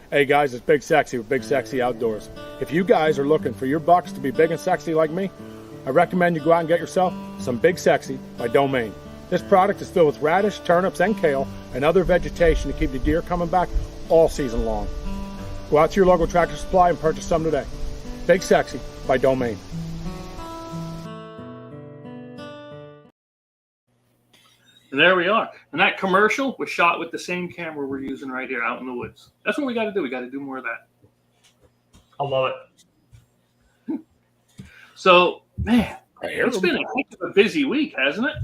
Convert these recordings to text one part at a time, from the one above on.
Hey guys, it's Big Sexy with Big Sexy Outdoors. If you guys are looking for your bucks to be big and sexy like me, I recommend you go out and get yourself some Big Sexy by Domain. This product is filled with radish, turnips, and kale, and other vegetation to keep the deer coming back all season long. Go out to your local Tractor Supply and purchase some today. Big Sexy by Domain. And there we are. And that commercial was shot with the same camera we're using right here out in the woods. That's what we got to do. We got to do more of that. I love it. So, man, it's been a heck of a busy week, hasn't it?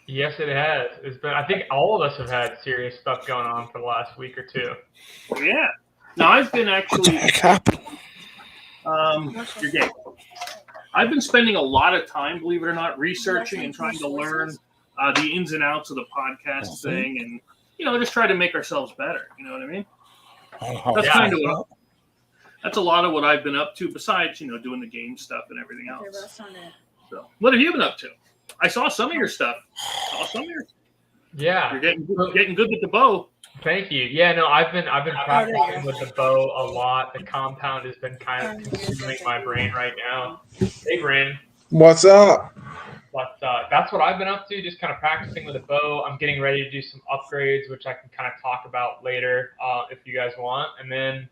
Yes, it has. It's been. I think all of us have had serious stuff going on for the last week or two. Yeah. Now, I've been actually. You're gay. I've been spending a lot of time, believe it or not, researching and trying to learn the ins and outs of the podcast thing, and just try to make ourselves better. You know what I mean? That's kind of that's a lot of what I've been up to. Besides, doing the game stuff and everything else. So, what have you been up to? I saw some of your stuff. Yeah, you're getting good with the bow. Thank you. Yeah, no, I've been practicing with the bow a lot. The compound has been kind of consuming my brain right now. Hey, Brandon. What's up? But that's what I've been up to, just kind of practicing with a bow. I'm getting ready to do some upgrades, which I can kind of talk about later if you guys want. And then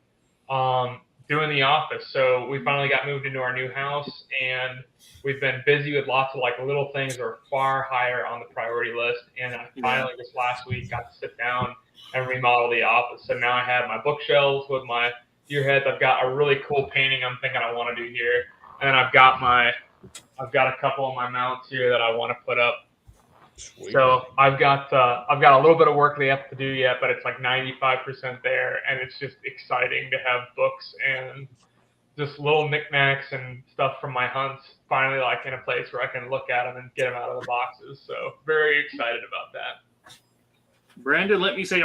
doing the office. So we finally got moved into our new house, and we've been busy with lots of little things that are far higher on the priority list. And I finally, this last week, got to sit down and remodel the office. So now I have my bookshelves with my deer heads. I've got a really cool painting I'm thinking I want to do here. And then I've got a couple of my mounts here that I want to put up. Sweet. So I've got a little bit of work they have to do yet, but it's 95% there, and it's just exciting to have books and just little knickknacks and stuff from my hunts finally in a place where I can look at them and get them out of the boxes. So very excited about that. Brandon, let me say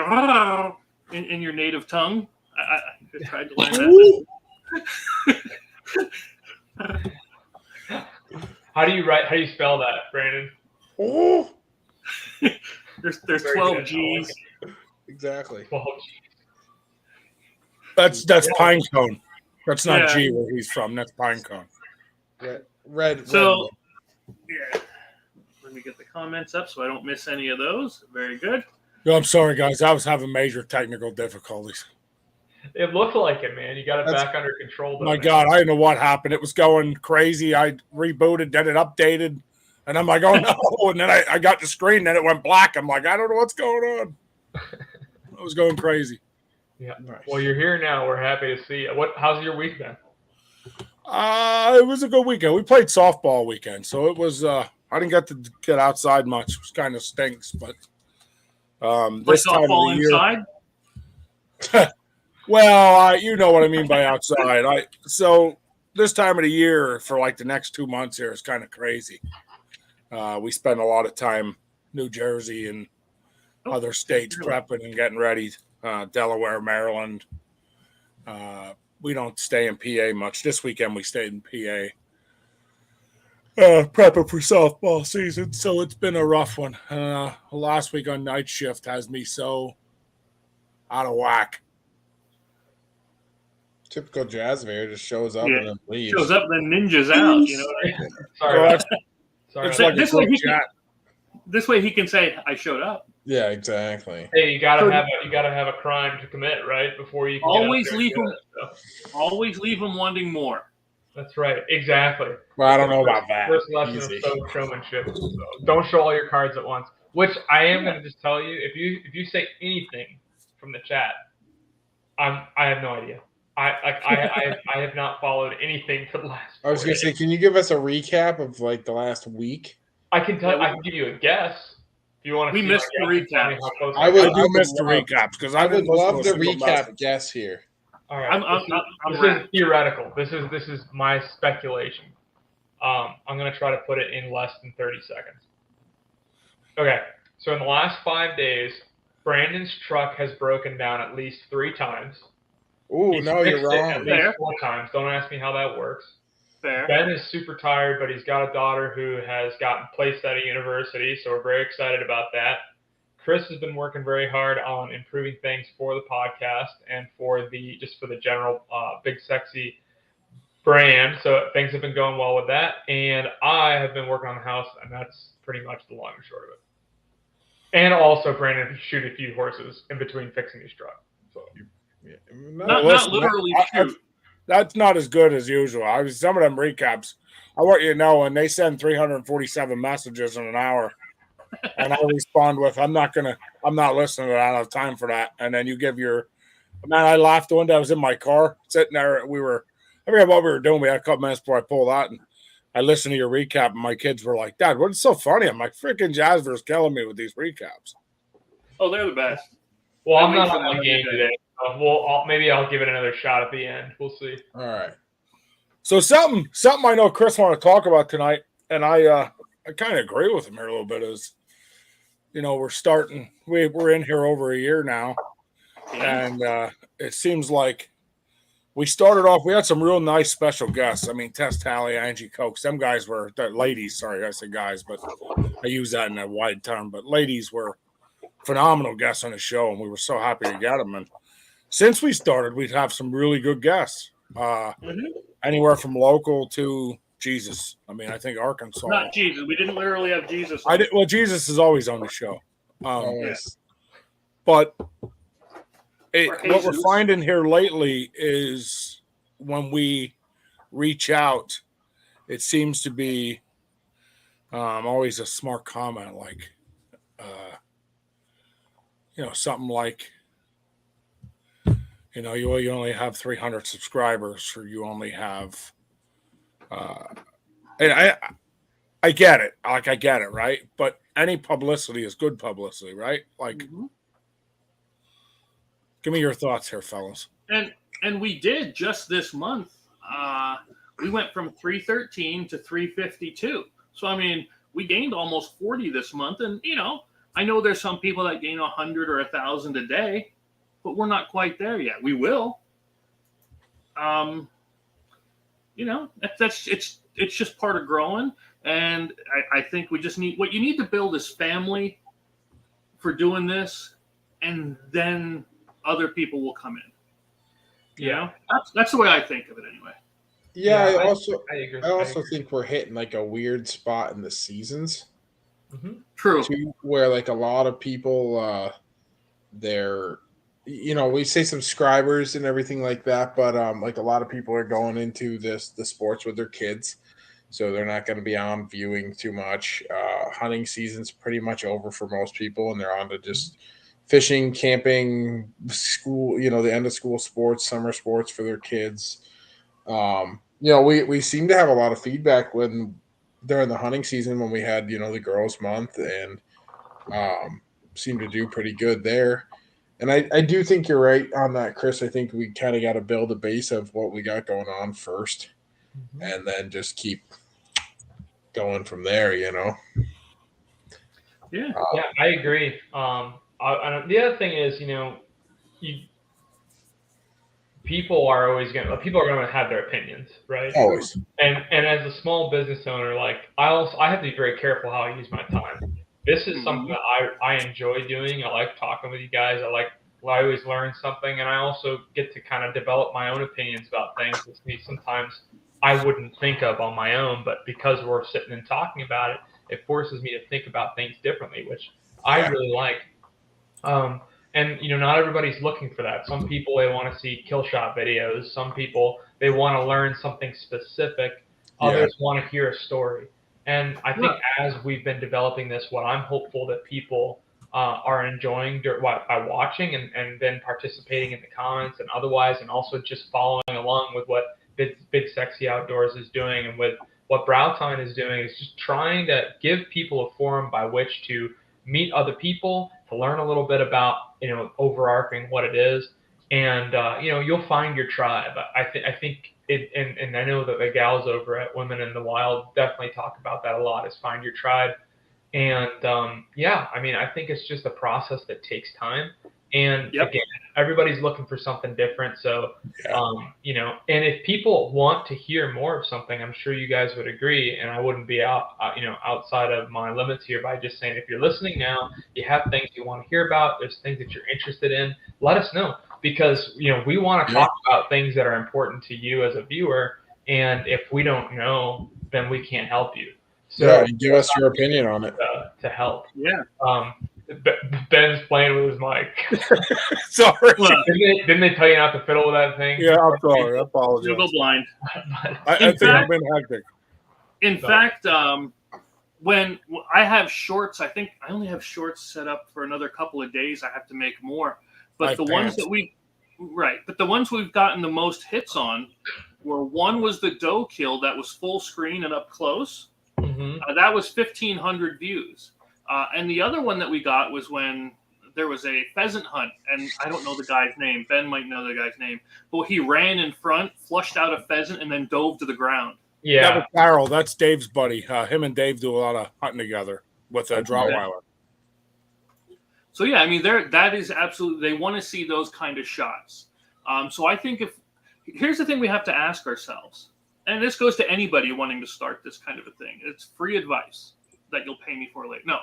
in your native tongue. I tried to learn that. How do you spell that, Brandon? Oh, there's 12 G's. Exactly. 12 G's. That's pine cone. That's not G where he's from. That's pine cone. Red. So, let me get the comments up so I don't miss any of those. Very good. Yo, I'm sorry, guys. I was having major technical difficulties. It looked like it, man. You got it back under control. My God, I don't know what happened. It was going crazy. I rebooted, then it updated. And I'm like, oh, no. And then I got the screen, then it went black. I'm like, I don't know what's going on. I was going crazy. Yeah. Nice. Well, you're here now. We're happy to see you. How's your week been? It was a good weekend. We played softball weekend. So it was, I didn't get to get outside much. It kind of stinks. But this time of the year. Inside? Well, you know what I mean by outside. So this time of the year for the next 2 months here is kind of crazy. We spend a lot of time New Jersey and other states prepping and getting ready. Delaware, Maryland. We don't stay in PA much. This weekend we stayed in PA. Prepping for softball season, so it's been a rough one. Last week on night shift has me so out of whack. Typical jazz bear just shows up and then leaves. Shows up and then ninjas out. You know what I mean? Sorry. This way he can say, "I showed up." Yeah, exactly. Hey, you gotta have a crime to commit, right? Before you can always leave them wanting more. That's right. Exactly. Well, I don't know about that. First lesson of showmanship. So don't show all your cards at once. Which I am going to just tell you, if you say anything from the chat, I have no idea. I have not followed anything for the last. I was going to say, can you give us a recap of the last week? I can tell. I can give you a guess. If you want to. We missed the recap. I would miss the recaps because I would love the recap guess here. All right. This is theoretical. This is my speculation. I'm going to try to put it in less than 30 seconds. Okay. So in the last 5 days, Brandon's truck has broken down at least 3 times. Ooh, no, you're wrong. At least 4 times. Don't ask me how that works. Fair. Ben is super tired, but he's got a daughter who has gotten placed at a university, so we're very excited about that. Chris has been working very hard on improving things for the podcast and for the general Big Sexy brand. So things have been going well with that, and I have been working on the house, and that's pretty much the long and short of it. And also, Brandon shoot a few horses in between fixing his truck. So not literally shoot. That's not as good as usual. Some of them recaps, I want you to know, and they send 347 messages in an hour, and I respond with, I'm not listening to that. I don't have time for that. And then you give your, man, I laughed one day. I was in my car sitting there. I forget what we were doing. We had a couple minutes before I pulled out, and I listened to your recap, and my kids were like, Dad, what's so funny? I'm like, freaking Jasper's killing me with these recaps. Oh, they're the best. Well, I'm not on the game today. Maybe I'll give it another shot at the end. We'll see. All right. So something I know Chris wanted to talk about tonight, and I kind of agree with him here a little bit, is, we're in here over a year now, and it seems like we started off, we had some real nice special guests. I mean, Tess Talley, Angie Cokes, them guys were, ladies, sorry, I said guys, but I use that in a wide term, but ladies were phenomenal guests on the show, and we were so happy to get them. And since we started, we'd have some really good guests, anywhere from local to Jesus. I mean, I think Arkansas. Not Jesus. We didn't literally have Jesus. Well, Jesus is always on the show. Always. But what we're finding here lately is when we reach out, it seems to be always a smart comment, like, something like, you only have 300 subscribers, or you only have, and I get it. Like, I get it, right? But any publicity is good publicity, right? Like, give me your thoughts here, fellas. And we did just this month. We went from 313 to 352. So, I mean, we gained almost 40 this month. And, I know there's some people that gain 100 or 1,000 a day, but we're not quite there yet. We will. It's just part of growing. And I think we just what you need to build is family for doing this, and then other people will come in. That's the way I think of it anyway. Yeah, I agree. I also think we're hitting like a weird spot in the seasons. Mm-hmm. True. Where like a lot of people, they're, we say subscribers and everything like that, but like a lot of people are going into the sports with their kids, so they're not going to be on viewing too much. Hunting season's pretty much over for most people, and they're on to just fishing, camping, school, the end of school sports, summer sports for their kids. We seem to have a lot of feedback during the hunting season when we had, the girls' month, and seem to do pretty good there. And I do think you're right on that, Chris. I think we kind of got to build a base of what we got going on first, and then just keep going from there, Yeah. Yeah, I agree. The other thing is, people are going to have their opinions, right? Always. And as a small business owner, like I have to be very careful how I use my time. This is something that I enjoy doing. I like talking with you guys. I always learn something, and I also get to kind of develop my own opinions about things that sometimes I wouldn't think of on my own, but because we're sitting and talking about it, it forces me to think about things differently, which I really like. And not everybody's looking for that. Some people, they want to see kill shot videos. Some people, they want to learn something specific. Others want to hear a story. And I think as we've been developing this, what I'm hopeful that people are enjoying by watching and then participating in the comments and otherwise, and also just following along with what Big Sexy Outdoors is doing and with what Browtown is doing, is just trying to give people a forum by which to meet other people, to learn a little bit about, overarching what it is. And, you'll find your tribe. I think it, and I know that the gals over at Women in the Wild definitely talk about that a lot, is find your tribe. And, I think it's just a process that takes time. And again, everybody's looking for something different. So, you know, and if people want to hear more of something, I'm sure you guys would agree. And I wouldn't be you know, outside of my limits here by just saying, if you're listening now, you have things you want to hear about, there's things that you're interested in, let us know, because, you know, we want to talk about things that are important to you as a viewer. And if we don't know, then we can't help you. So give us your opinion on it to help. Yeah. Ben's playing with his mic. Sorry. Didn't they tell you not to fiddle with that thing? Yeah, I'm sorry. I apologize. You'll go blind. I think I've been hectic. In fact, when I have shorts, I think I only have shorts set up for another couple of days. I have to make more. But the ones that but the ones we've gotten the most hits on were, one was the doe kill that was full screen and up close. That was 1,500 views. And the other one that we got was when there was a pheasant hunt, and I don't know the guy's name. Ben might know the guy's name. But he ran in front, flushed out a pheasant, and then dove to the ground. Yeah. That was Carol. That's Dave's buddy. Him and Dave do a lot of hunting together with a Rottweiler. So, yeah, I mean, that is absolutely – they want to see those kind of shots. So I think here's the thing we have to ask ourselves, and this goes to anybody wanting to start this kind of a thing. It's free advice that you'll pay me for later. No,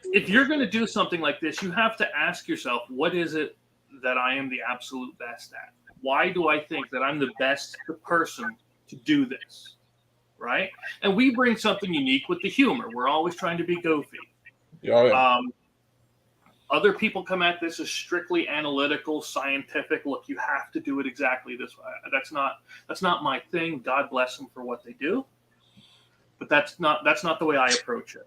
if you're going to do something like this, you have to ask yourself, what is it that I am the absolute best at? Why do I think that I'm the best person to do this? Right? And we bring something unique with the humor. We're always trying to be goofy. Other people come at this as strictly analytical, scientific. Look, you have to do it exactly this way. That's not my thing. God bless them for what they do. But that's not the way I approach it.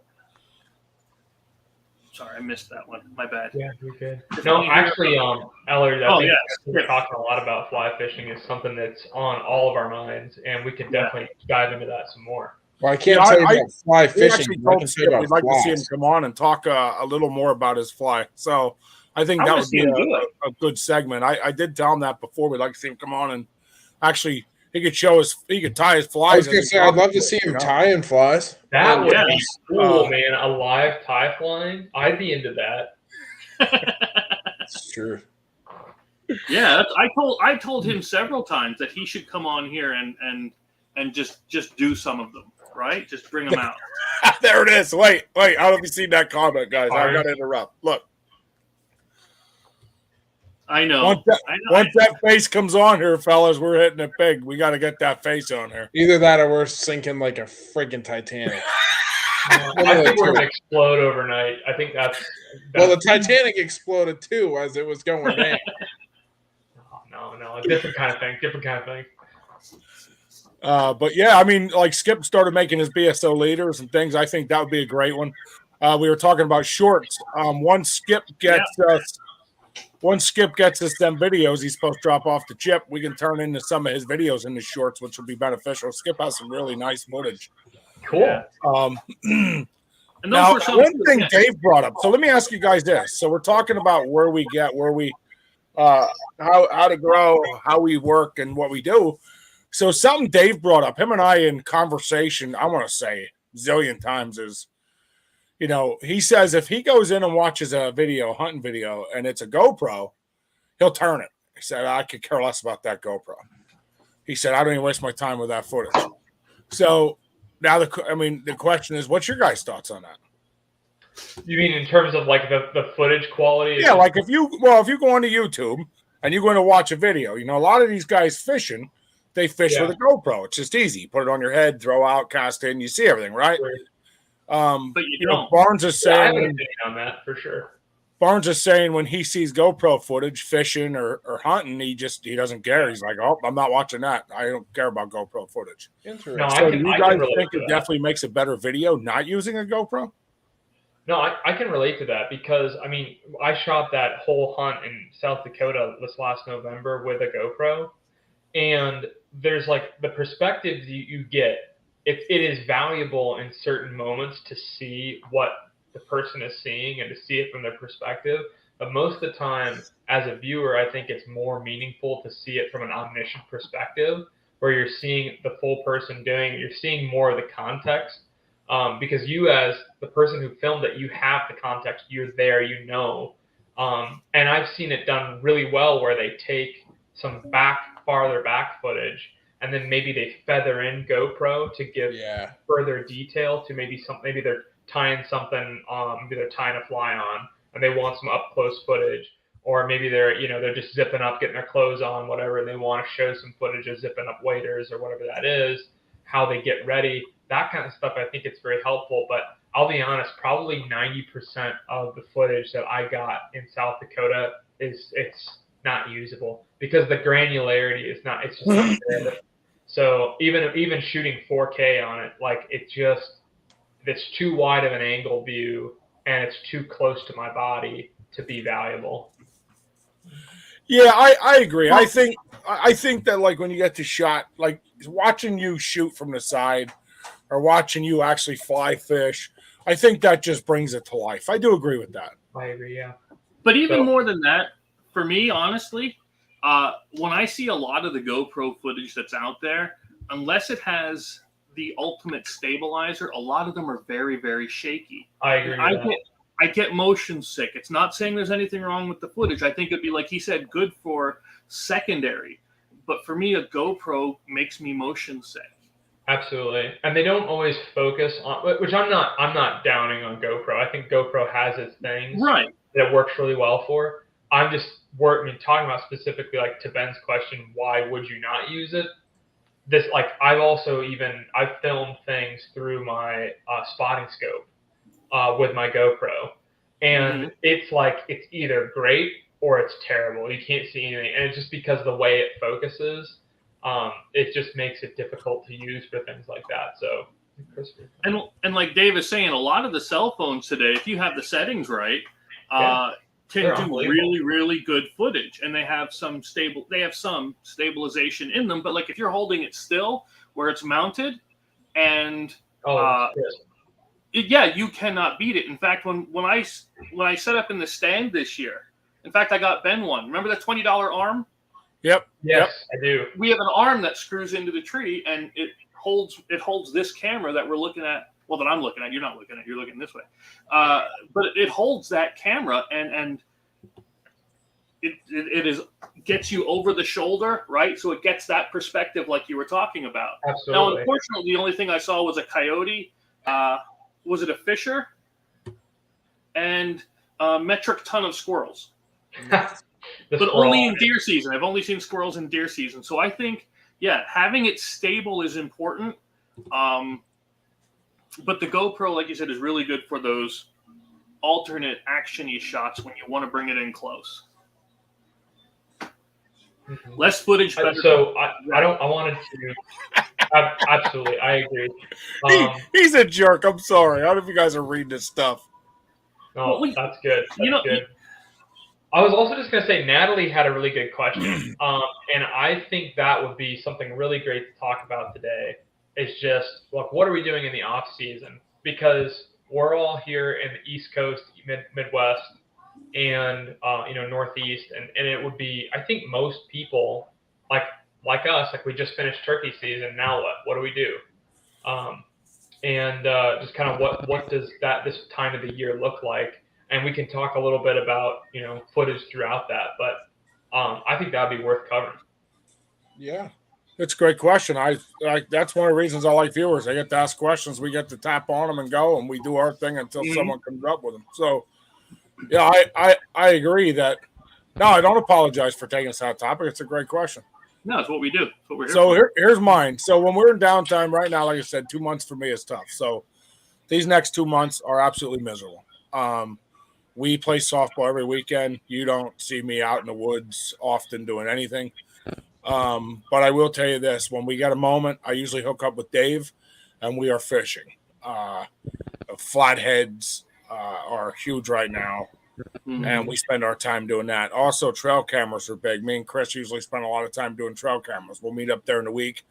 Sorry, I missed that one. My bad. Yeah, you're good. No, actually, Ellard, I think we're talking a lot about fly fishing is something that's on all of our minds, and we could definitely dive into that some more. Well, I can't tell you about fly fishing. We'd like to see him come on and talk a little more about his fly. So I think that would be a good segment. I did tell him that before. We'd like to see him come on and actually he could tie his flies. I was going to say, I'd love to see him tying flies. That would be cool, man. A live tie flying. I'd be into that. It's true. Yeah, I told him several times that he should come on here and just do some of them, right? Just bring them out. There it is. Wait. I don't know if you've seen that comment, guys. I got to interrupt. Look. I know. Once that face comes on here, fellas, we're hitting it big. We got to get that face on here. Either that or we're sinking like a friggin' Titanic. I think we're going to explode overnight. I think that's well, the Titanic exploded too as it was going down. No, a different kind of thing. But yeah, I mean, like Skip started making his BSO leaders and things. I think that would be a great one. We were talking about shorts. Once Skip gets us them videos he's supposed to drop off to Chip, we can turn into some of his videos into shorts, which will be beneficial. Skip has some really nice footage. Cool. And now, one thing Dave brought up. So let me ask you guys this. So we're talking about how to grow, how we work, and what we do. So something Dave brought up, him and I in conversation, I want to say a zillion times is, you know, he says if he goes in and watches a hunting video, and it's a GoPro, he'll turn it. He said, I could care less about that GoPro. He said, I don't even waste my time with that footage. So now the question is, what's your guys' thoughts on that? You mean in terms of like the footage quality? Yeah, like if you go onto YouTube and you're going to watch a video, you know, a lot of these guys fishing, they fish with a GoPro. It's just easy. Put it on your head, throw out, cast in, you see everything, right? But you don't. Barnes is saying I have an opinion on that for sure. Barnes is saying when he sees GoPro footage, fishing or hunting, he doesn't care. He's like, oh, I'm not watching that. I don't care about GoPro footage. Interesting. No, so do you guys think it definitely makes a better video not using a GoPro? No, I can relate to that because, I mean, I shot that whole hunt in South Dakota this last November with a GoPro, and there's like the perspectives you get. It is valuable in certain moments to see what the person is seeing and to see it from their perspective. But most of the time, as a viewer, I think it's more meaningful to see it from an omniscient perspective, where you're seeing the full person doing it. You're seeing more of the context because you, as the person who filmed it, you have the context. You're there, you know. And I've seen it done really well where they take some farther back footage, and then maybe they feather in GoPro to give further detail to maybe they're tying something, maybe they're tying a fly on, and they want some up close footage, or maybe they're just zipping up, getting their clothes on, whatever, and they want to show some footage of zipping up waiters or whatever that is, how they get ready, that kind of stuff. I think it's very helpful, but I'll be honest, probably 90% of the footage that I got in South Dakota it's not usable because the granularity is not, it's just not there. So even shooting 4K on it, like it's too wide of an angle view and it's too close to my body to be valuable. Yeah, I agree. I think that like when you get to shot, like watching you shoot from the side or watching you actually fly fish, I think that just brings it to life. I do agree with that. I agree, yeah. But even more than that, for me, honestly, when I see a lot of the GoPro footage that's out there, unless it has the ultimate stabilizer, a lot of them are very, very shaky. I agree with that. I get motion sick. It's not saying there's anything wrong with the footage. I think it'd be, like he said, good for secondary. But for me, a GoPro makes me motion sick. Absolutely. And they don't always focus on, which I'm not downing on GoPro. I think GoPro has its things right that it works really well for. I'm just talking about specifically, like, to Ben's question, why would you not use it? This, like, I've filmed things through my spotting scope with my GoPro, and it's like it's either great or it's terrible. You can't see anything, and it's just because of the way it focuses. It just makes it difficult to use for things like that. So, and like Dave is saying, a lot of the cell phones today, if you have the settings right, can do really, really good footage, and they have some stabilization in them. But like if you're holding it still where it's mounted, and you cannot beat it. In fact, when I set up in the stand this year, in fact, I got Ben one. Remember the $20 arm? Yep. Yes, I do. We have an arm that screws into the tree, and it holds this camera that we're looking at. Well, that I'm looking at. You're not looking at. You're looking this way. But it holds that camera, and it gets you over the shoulder, right? So it gets that perspective, like you were talking about. Absolutely. Now, unfortunately, the only thing I saw was a coyote. Was it a fisher? And a metric ton of squirrels. But only in deer season. I've only seen squirrels in deer season. So I think, having it stable is important. But the GoPro, like you said, is really good for those alternate action-y shots when you want to bring it in close. Less footage, better. So I wanted to. Absolutely, I agree. He's a jerk. I'm sorry. I don't know if you guys are reading this stuff. No, that's good. That's good. I was also just going to say, Natalie had a really good question. And I think that would be something really great to talk about today. It's just, look, what are we doing in the off season? Because we're all here in the East Coast, Midwest, and Northeast, and it would be, I think most people like us, like we just finished turkey season. Now what? What do we do? Just kind of what does this time of the year look like? And we can talk a little bit about footage throughout that, but I think that'd be worth covering. Yeah. It's a great question. I that's one of the reasons I like viewers. They get to ask questions. We get to tap on them and go, and we do our thing until someone comes up with them. So, yeah, I agree that. No, I don't apologize for taking us out of topic. It's a great question. No, it's what we do. It's what we're here so for. Here's mine. So when we're in downtime right now, like I said, 2 months for me is tough. So these next 2 months are absolutely miserable. We play softball every weekend. You don't see me out in the woods often doing anything. But I will tell you this, when we get a moment, I usually hook up with Dave and we are fishing. Flatheads are huge right now. And we spend our time doing that. Also, trail cameras are big. Me and Chris usually spend a lot of time doing trail cameras. We'll meet up there in the week.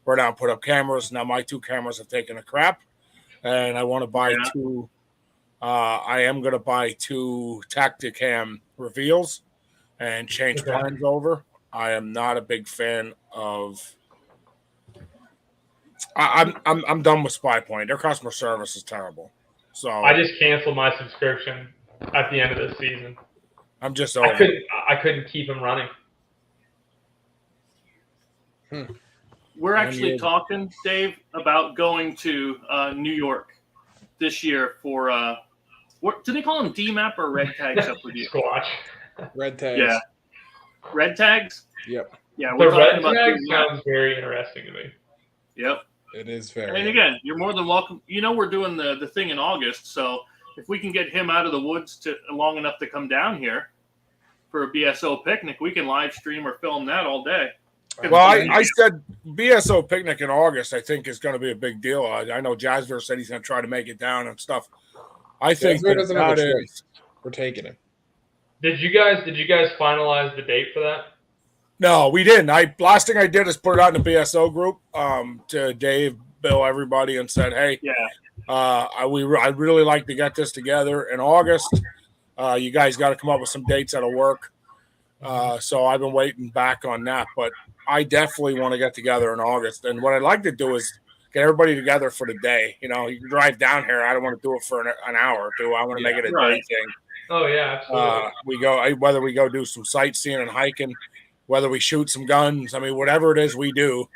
We're down, put up cameras. Now my 2 cameras have taken a crap, and I want to buy 2. I am going to buy 2 Tacticam reveals and change plans over. I am not a big fan of I'm done with Spy Point. Their customer service is terrible. So I just canceled my subscription at the end of the season. I'm just over. I couldn't keep them running. We're actually talking, Dave, about going to New York this year for what do they call them? DMAP or red tags up with you? Squatch. Red tags. Yeah. Red tags? Yep. Yeah, The we're talking red about tag doing that. sounds very interesting to me. Yep. It is very. And again, you're more than welcome. We're doing the thing in August, so if we can get him out of the woods to long enough to come down here for a BSO picnic, we can live stream or film that all day. Well, I said BSO picnic in August, I think, is going to be a big deal. I know Jasper said he's going to try to make it down and stuff. I think doesn't have a that choice. is. We're taking it. Did you guys finalize the date for that? No, we didn't. Last thing I did is put it out in the BSO group to Dave, Bill, everybody, and said, "Hey, I'd really like to get this together in August. You guys got to come up with some dates that'll work." So I've been waiting back on that, but I definitely want to get together in August. And what I'd like to do is get everybody together for the day. You can drive down here. I don't want to do it for an hour or two. I want to make it a day thing. Oh yeah, absolutely. Whether we go do some sightseeing and hiking, whether we shoot some guns. I mean, whatever it is we do,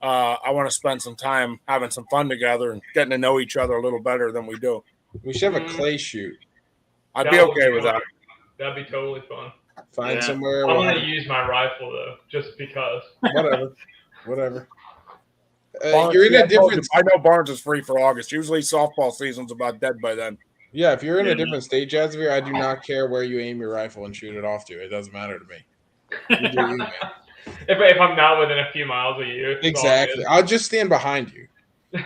I want to spend some time having some fun together and getting to know each other a little better than we do. We should have a clay shoot. I'd be okay with that. That'd be totally fun. Find somewhere. I'm going to use my rifle though, just because. Whatever. Barnes, you're in a different. I know Barnes is free for August. Usually softball season's about dead by then. Yeah, if you're in a different state, Jasmine, I do not care where you aim your rifle and shoot it off to. It doesn't matter to me. You do you, man. If I'm not within a few miles of you, exactly. I'll just stand behind you.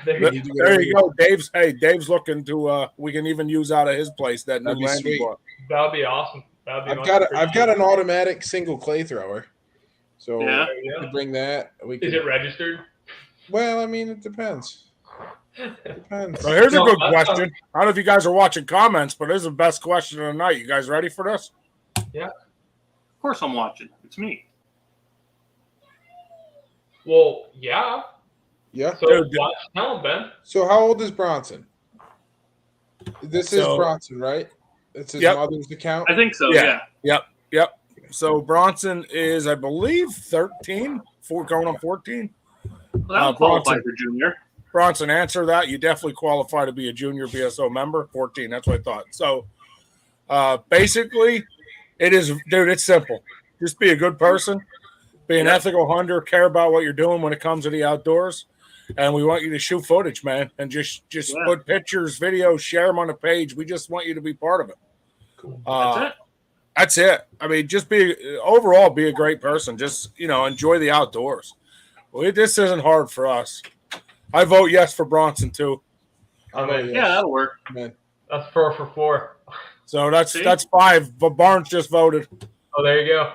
There you go. Dave's looking to. We can even use out of his place that new landing bar. That'd be awesome. I've got an automatic single clay thrower, so we can bring that. Is it registered? Well, I mean, it depends. So here's a good question. I don't know if you guys are watching comments, but this is the best question of the night. You guys ready for this? Yeah. Of course I'm watching. It's me. Well, yeah. Yeah. So tell him, Ben. So how old is Bronson? This is Bronson, right? It's his mother's account? I think so, yeah. Yep. So Bronson is, I believe, 13, going on 14. Well, that would qualify for junior. Bronson, answer that. You definitely qualify to be a junior BSO member. 14, that's what I thought. So basically, it is, dude, it's simple. Just be a good person, be an ethical hunter, care about what you're doing when it comes to the outdoors. And we want you to shoot footage, man, and just put pictures, videos, share them on the page. We just want you to be part of it. Cool. That's it. I mean, just be a great person. Just, enjoy the outdoors. Well, this isn't hard for us. I vote yes for Bronson too. That'll work. Man. That's 4 for 4. So that's 5. But Barnes just voted. Oh, there you go.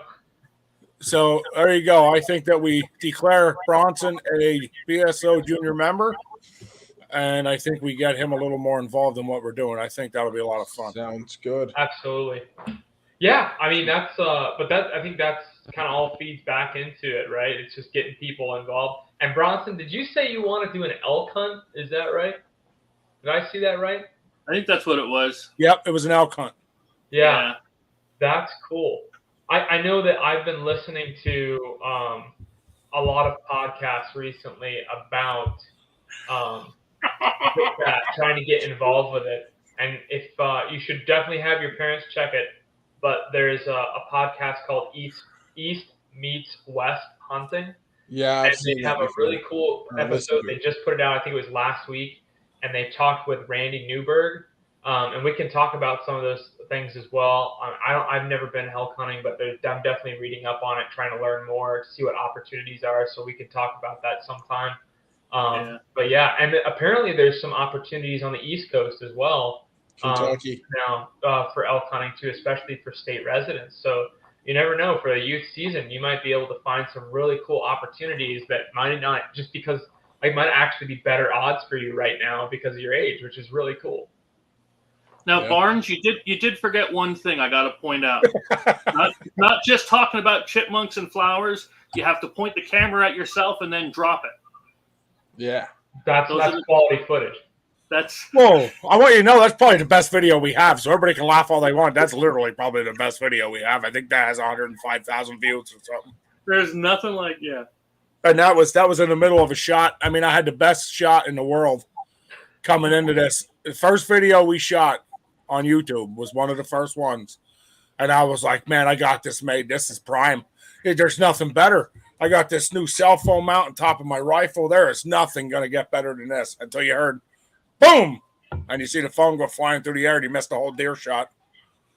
So there you go. I think that we declare Bronson a BSO junior member, and I think we get him a little more involved in what we're doing. I think that'll be a lot of fun. Sounds good. Absolutely. Yeah, I mean I think that's kind of all feeds back into it, right? It's just getting people involved. And Bronson, did you say you want to do an elk hunt? Is that right? Did I see that right? I think that's what it was. Yep, it was an elk hunt. Yeah. That's cool. I know that I've been listening to a lot of podcasts recently about that, trying to get involved with it. And if you should definitely have your parents check it. But there's a podcast called East Meets West Hunting. Yeah, and they have a really cool episode. They just put it out. I think it was last week, and they talked with Randy Newberg. And we can talk about some of those things as well. I've never been elk hunting, but I'm definitely reading up on it, trying to learn more, see what opportunities are, so we can talk about that sometime. But yeah, and apparently there's some opportunities on the East Coast as well. Kentucky now for elk hunting too, especially for state residents. So you never know, for the youth season, you might be able to find some really cool opportunities that might not, just because might actually be better odds for you right now because of your age, which is really cool. Now, Barnes, you did forget one thing I got to point out. not just talking about chipmunks and flowers. You have to point the camera at yourself and then drop it. Yeah. That's Those are the- quality footage. That's Whoa, I want you to know that's probably the best video we have, so everybody can laugh all they want. That's literally probably the best video we have. I think that has 105,000 views or something. there's nothing like And that was in the middle of a shot. I mean, I had the best shot in the world coming into this. The first video we shot on YouTube was one of the first ones. And I was like, man, I got this made. This is prime. There's nothing better. I got this new cell phone mount on top of my rifle. There is nothing going to get better than this until you heard boom. And you see the phone go flying through the air and you missed the whole deer shot.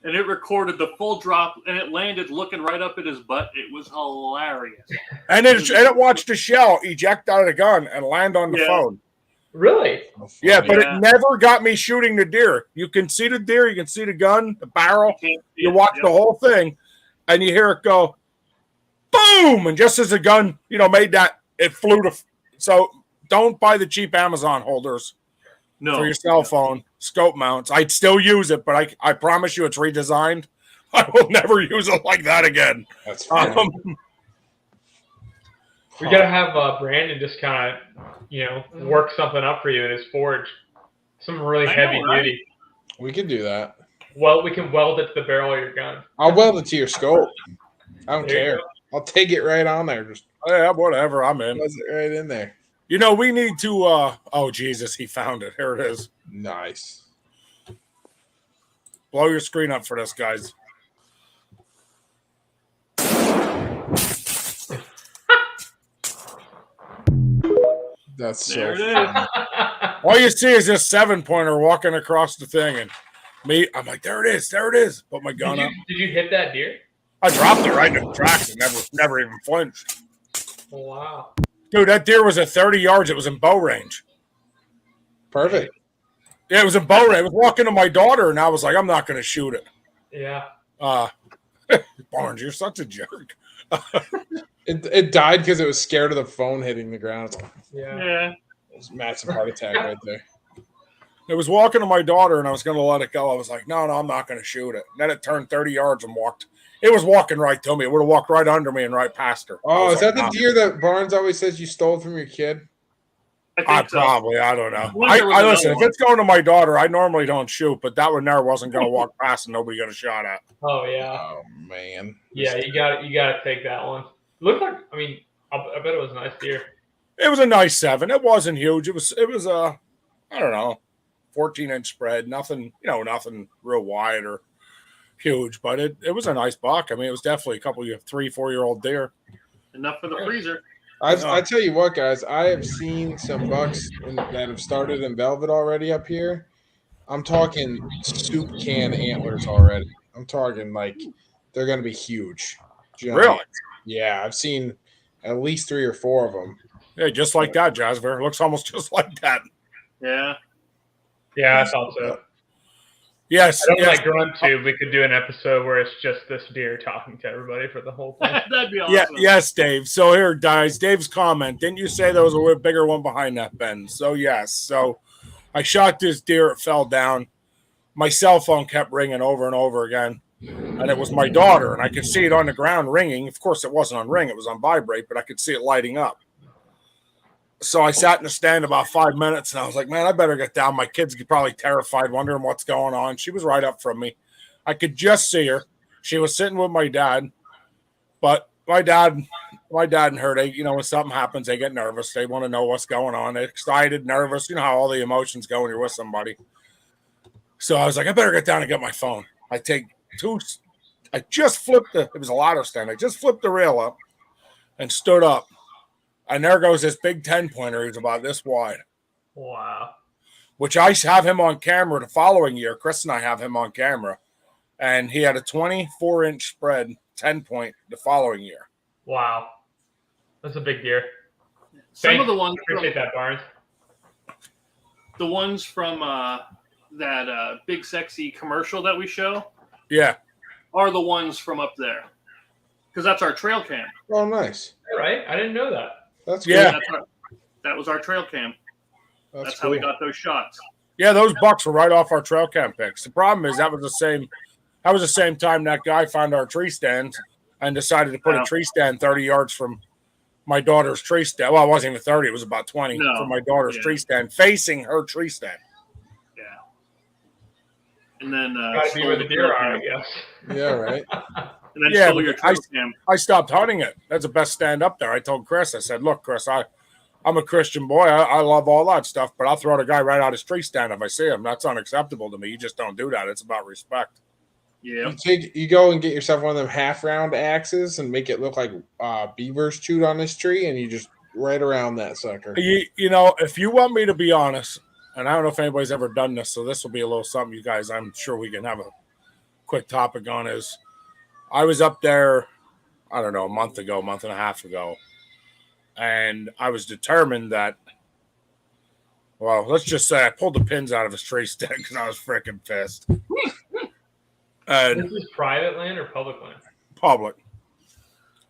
And it recorded the full drop, and it landed looking right up at his butt. It was hilarious. And it watched the shell eject out of the gun and land on the phone. Really? Yeah, but it never got me shooting the deer. You can see the deer, you can see the gun, the barrel. You watch the whole thing, and you hear it go, boom! And just as the gun, made that, it flew to. So don't buy the cheap Amazon holders. No. For your cell phone, scope mounts. I'd still use it, but I promise you it's redesigned. I will never use it like that again. That's fine. We gotta have Brandon just kind of, work something up for you in his forge. Some really heavy duty. We can do that. Well, we can weld it to the barrel of your gun. I'll weld it to your scope. I don't care. I'll take it right on there. Just whatever. I'm in. it right in there. We need to. Oh Jesus, he found it. Here it is. Nice. Blow your screen up for this, guys. That's There so it funny. All you see is this 7-pointer walking across the thing, and me. I'm like, there it is. Put my gun up. Did you hit that deer? I dropped it right in the tracks and never even flinched. Oh, wow. Dude, that deer was at 30 yards. It was in bow range. Perfect. Yeah, it was in bow range. I was walking to my daughter, and I was like, I'm not going to shoot it. Yeah. Barnes, you're such a jerk. It died because it was scared of the phone hitting the ground. Yeah. It was a massive heart attack right there. It was walking to my daughter, and I was going to let it go. I was like, no, I'm not going to shoot it. And then it turned 30 yards and walked. It was walking right to me. It would have walked right under me and right past her. Oh, is like, that the deer that Barnes always says you stole from your kid? I think so. Probably. I don't know. Well, there was I listen, if another it's going to my daughter, I normally don't shoot, but that one there wasn't going to walk past and nobody got a shot at. Oh, yeah. Oh man. Yeah, you got to take that one. Looked like, I bet it was a nice deer. It was a nice 7. It wasn't huge. It was I don't know, 14-inch spread. Nothing, nothing real wide or huge, but it was a nice buck. I mean, it was definitely a couple of 3-4-year-old deer. Enough for the freezer. I tell you what, guys, I have seen some bucks that have started in velvet already up here. I'm talking soup can antlers already. I'm talking like they're going to be huge. Giant. Really? Yeah, I've seen at least 3 or 4 of them. Yeah, just like that, Jasper. It looks almost just like that. Yeah. Yeah, I thought so. Yes. I don't yes. like Grunt Tube. We could do an episode where it's just this deer talking to everybody for the whole thing. That'd be awesome. Yeah, yes, Dave. So here, guys, Dave's comment. Didn't you say there was a bigger one behind that bend? So yes. So I shot this deer. It fell down. My cell phone kept ringing over and over again, and it was my daughter, and I could see it on the ground ringing. Of course, it wasn't on ring; it was on vibrate, but I could see it lighting up. So I sat in the stand about 5 minutes, and I was like, man, I better get down. My kids are probably terrified, wondering what's going on. She was right up from me. I could just see her. She was sitting with my dad, but my dad and her, they, when something happens, they get nervous. They want to know what's going on. They're excited, nervous. You know how all the emotions go when you're with somebody. So I was like, I better get down and get my phone. I just flipped it was a ladder stand. I just flipped the rail up and stood up. And there goes this big 10-pointer. He's about this wide. Wow. Which I have him on camera the following year. Chris and I have him on camera. And he had a 24-inch spread, 10-point the following year. Wow. That's a big deer. Some of the ones Appreciate that, Barnes. The ones from that Big Sexy commercial that we show Yeah. are the ones from up there. Because that's our trail cam. Oh, nice. All right. I didn't know that. That's Yeah. cool. That was our trail cam. That's cool. how we got those shots. Yeah, those bucks were right off our trail cam pics. The problem is that was the same time that guy found our tree stand and decided to put a tree stand 30 yards from my daughter's tree stand. Well, it wasn't even 30; it was about 20 No. from my daughter's tree stand, facing her tree stand. Yeah. And then Gotta be where the deer are, I guess. Yeah, right. And then stole your trail cam. I stopped hunting it. That's the best stand up there. I told Chris, I said, "Look, Chris, I'm a Christian boy. I love all that stuff, but I'll throw the guy right out his tree stand if I see him. That's unacceptable to me. You just don't do that. It's about respect." Yeah. You go and get yourself one of them half round axes and make it look like beavers chewed on this tree, and you just right around that sucker. You know, if you want me to be honest, and I don't know if anybody's ever done this, so this will be a little something you guys, I'm sure we can have a quick topic on is I was up there, I don't know, a month and a half ago, and I was determined that, well, let's just say I pulled the pins out of his tree stand because I was freaking pissed. This is private land or public land? Public.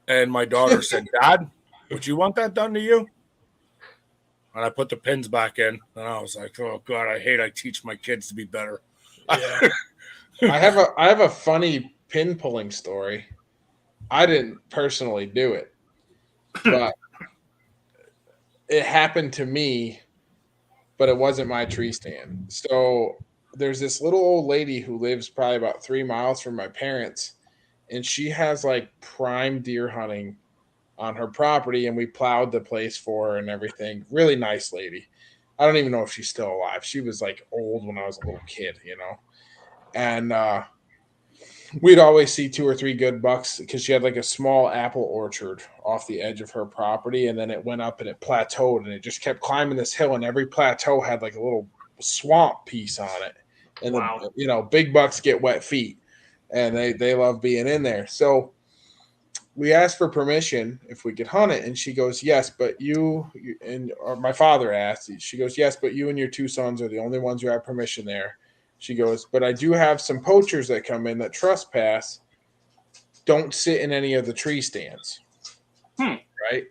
And my daughter said, "Dad, would you want that done to you?" And I put the pins back in, and I was like, "Oh God, I teach my kids to be better." Yeah. I have a funny pin pulling story. I didn't personally do it, but it happened to me, but it wasn't my tree stand. So there's this little old lady who lives probably about 3 miles from my parents, and she has like prime deer hunting on her property, and we plowed the place for her and everything. Really nice lady. I don't even know if she's still alive. She was like old when I was a little kid, you know. And we'd always see 2 or 3 good bucks because she had like a small apple orchard off the edge of her property, and then it went up and it plateaued, and it just kept climbing this hill, and every plateau had like a little swamp piece on it. And Wow. big bucks get wet feet, and they love being in there. So we asked for permission if we could hunt it, and she goes, "Yes, but or my father asked." She goes, "Yes, but you and your 2 sons are the only ones who have permission there." She goes, "But I do have some poachers that come in that trespass. Don't sit in any of the tree stands." Right?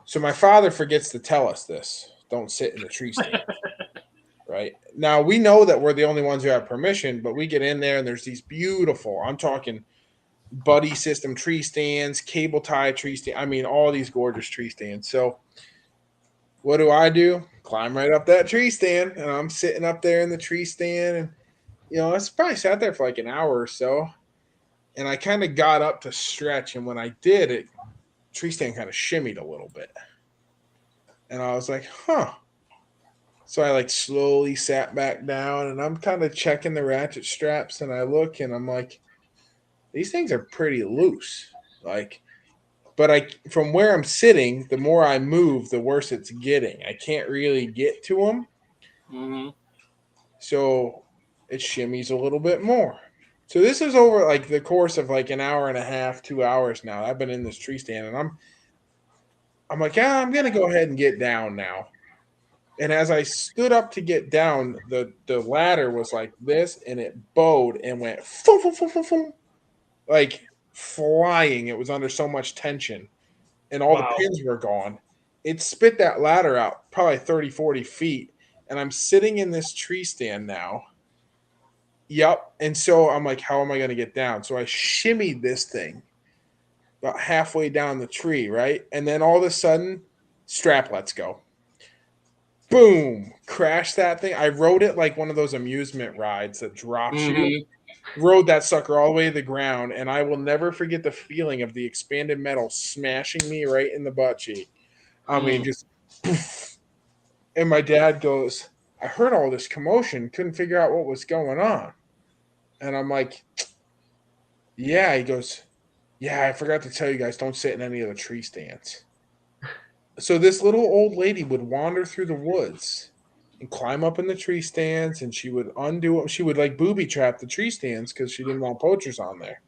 So my father forgets to tell us this. Don't sit in the tree stand. Right? Now, we know that we're the only ones who have permission, but we get in there and there's these beautiful, I'm talking buddy system tree stands, cable tie tree stand. I mean, all these gorgeous tree stands. So what do? Climb right up that tree stand, and I'm sitting up there in the tree stand, and I probably sat there for like an hour or so, and I kind of got up to stretch, and when I did, tree stand kind of shimmied a little bit, and I was like, huh. So I like slowly sat back down, and I'm kind of checking the ratchet straps, and I look, and I'm like, these things are pretty loose, like. But from where I'm sitting, the more I move, the worse it's getting. I can't really get to them. Mm-hmm. So it shimmies a little bit more. So this is over like the course of like an hour and a half, 2 hours now. I've been in this tree stand, and I'm like, I'm going to go ahead and get down now. And as I stood up to get down, the ladder was like this, and it bowed and went foom, foom, foom, foom, foom, like flying. It was under so much tension, and all the pins were gone. It spit that ladder out probably 30, 40 feet, and I'm sitting in this tree stand now. Yep. And so I'm like, how am I going to get down? So I shimmied this thing about halfway down the tree, right? And then all of a sudden, strap lets go. Boom! Crashed that thing. I rode it like one of those amusement rides that drops you. Rode that sucker all the way to the ground, and I will never forget the feeling of the expanded metal smashing me right in the butt cheek. I mean, just poof. And my dad goes, I heard all this commotion, couldn't figure out what was going on. And I'm like, yeah. He goes, yeah, I forgot to tell you guys, don't sit in any of the tree stands. So this little old lady would wander through the woods and climb up in the tree stands, and she would undo it. She would like booby trap the tree stands because she didn't want poachers on there.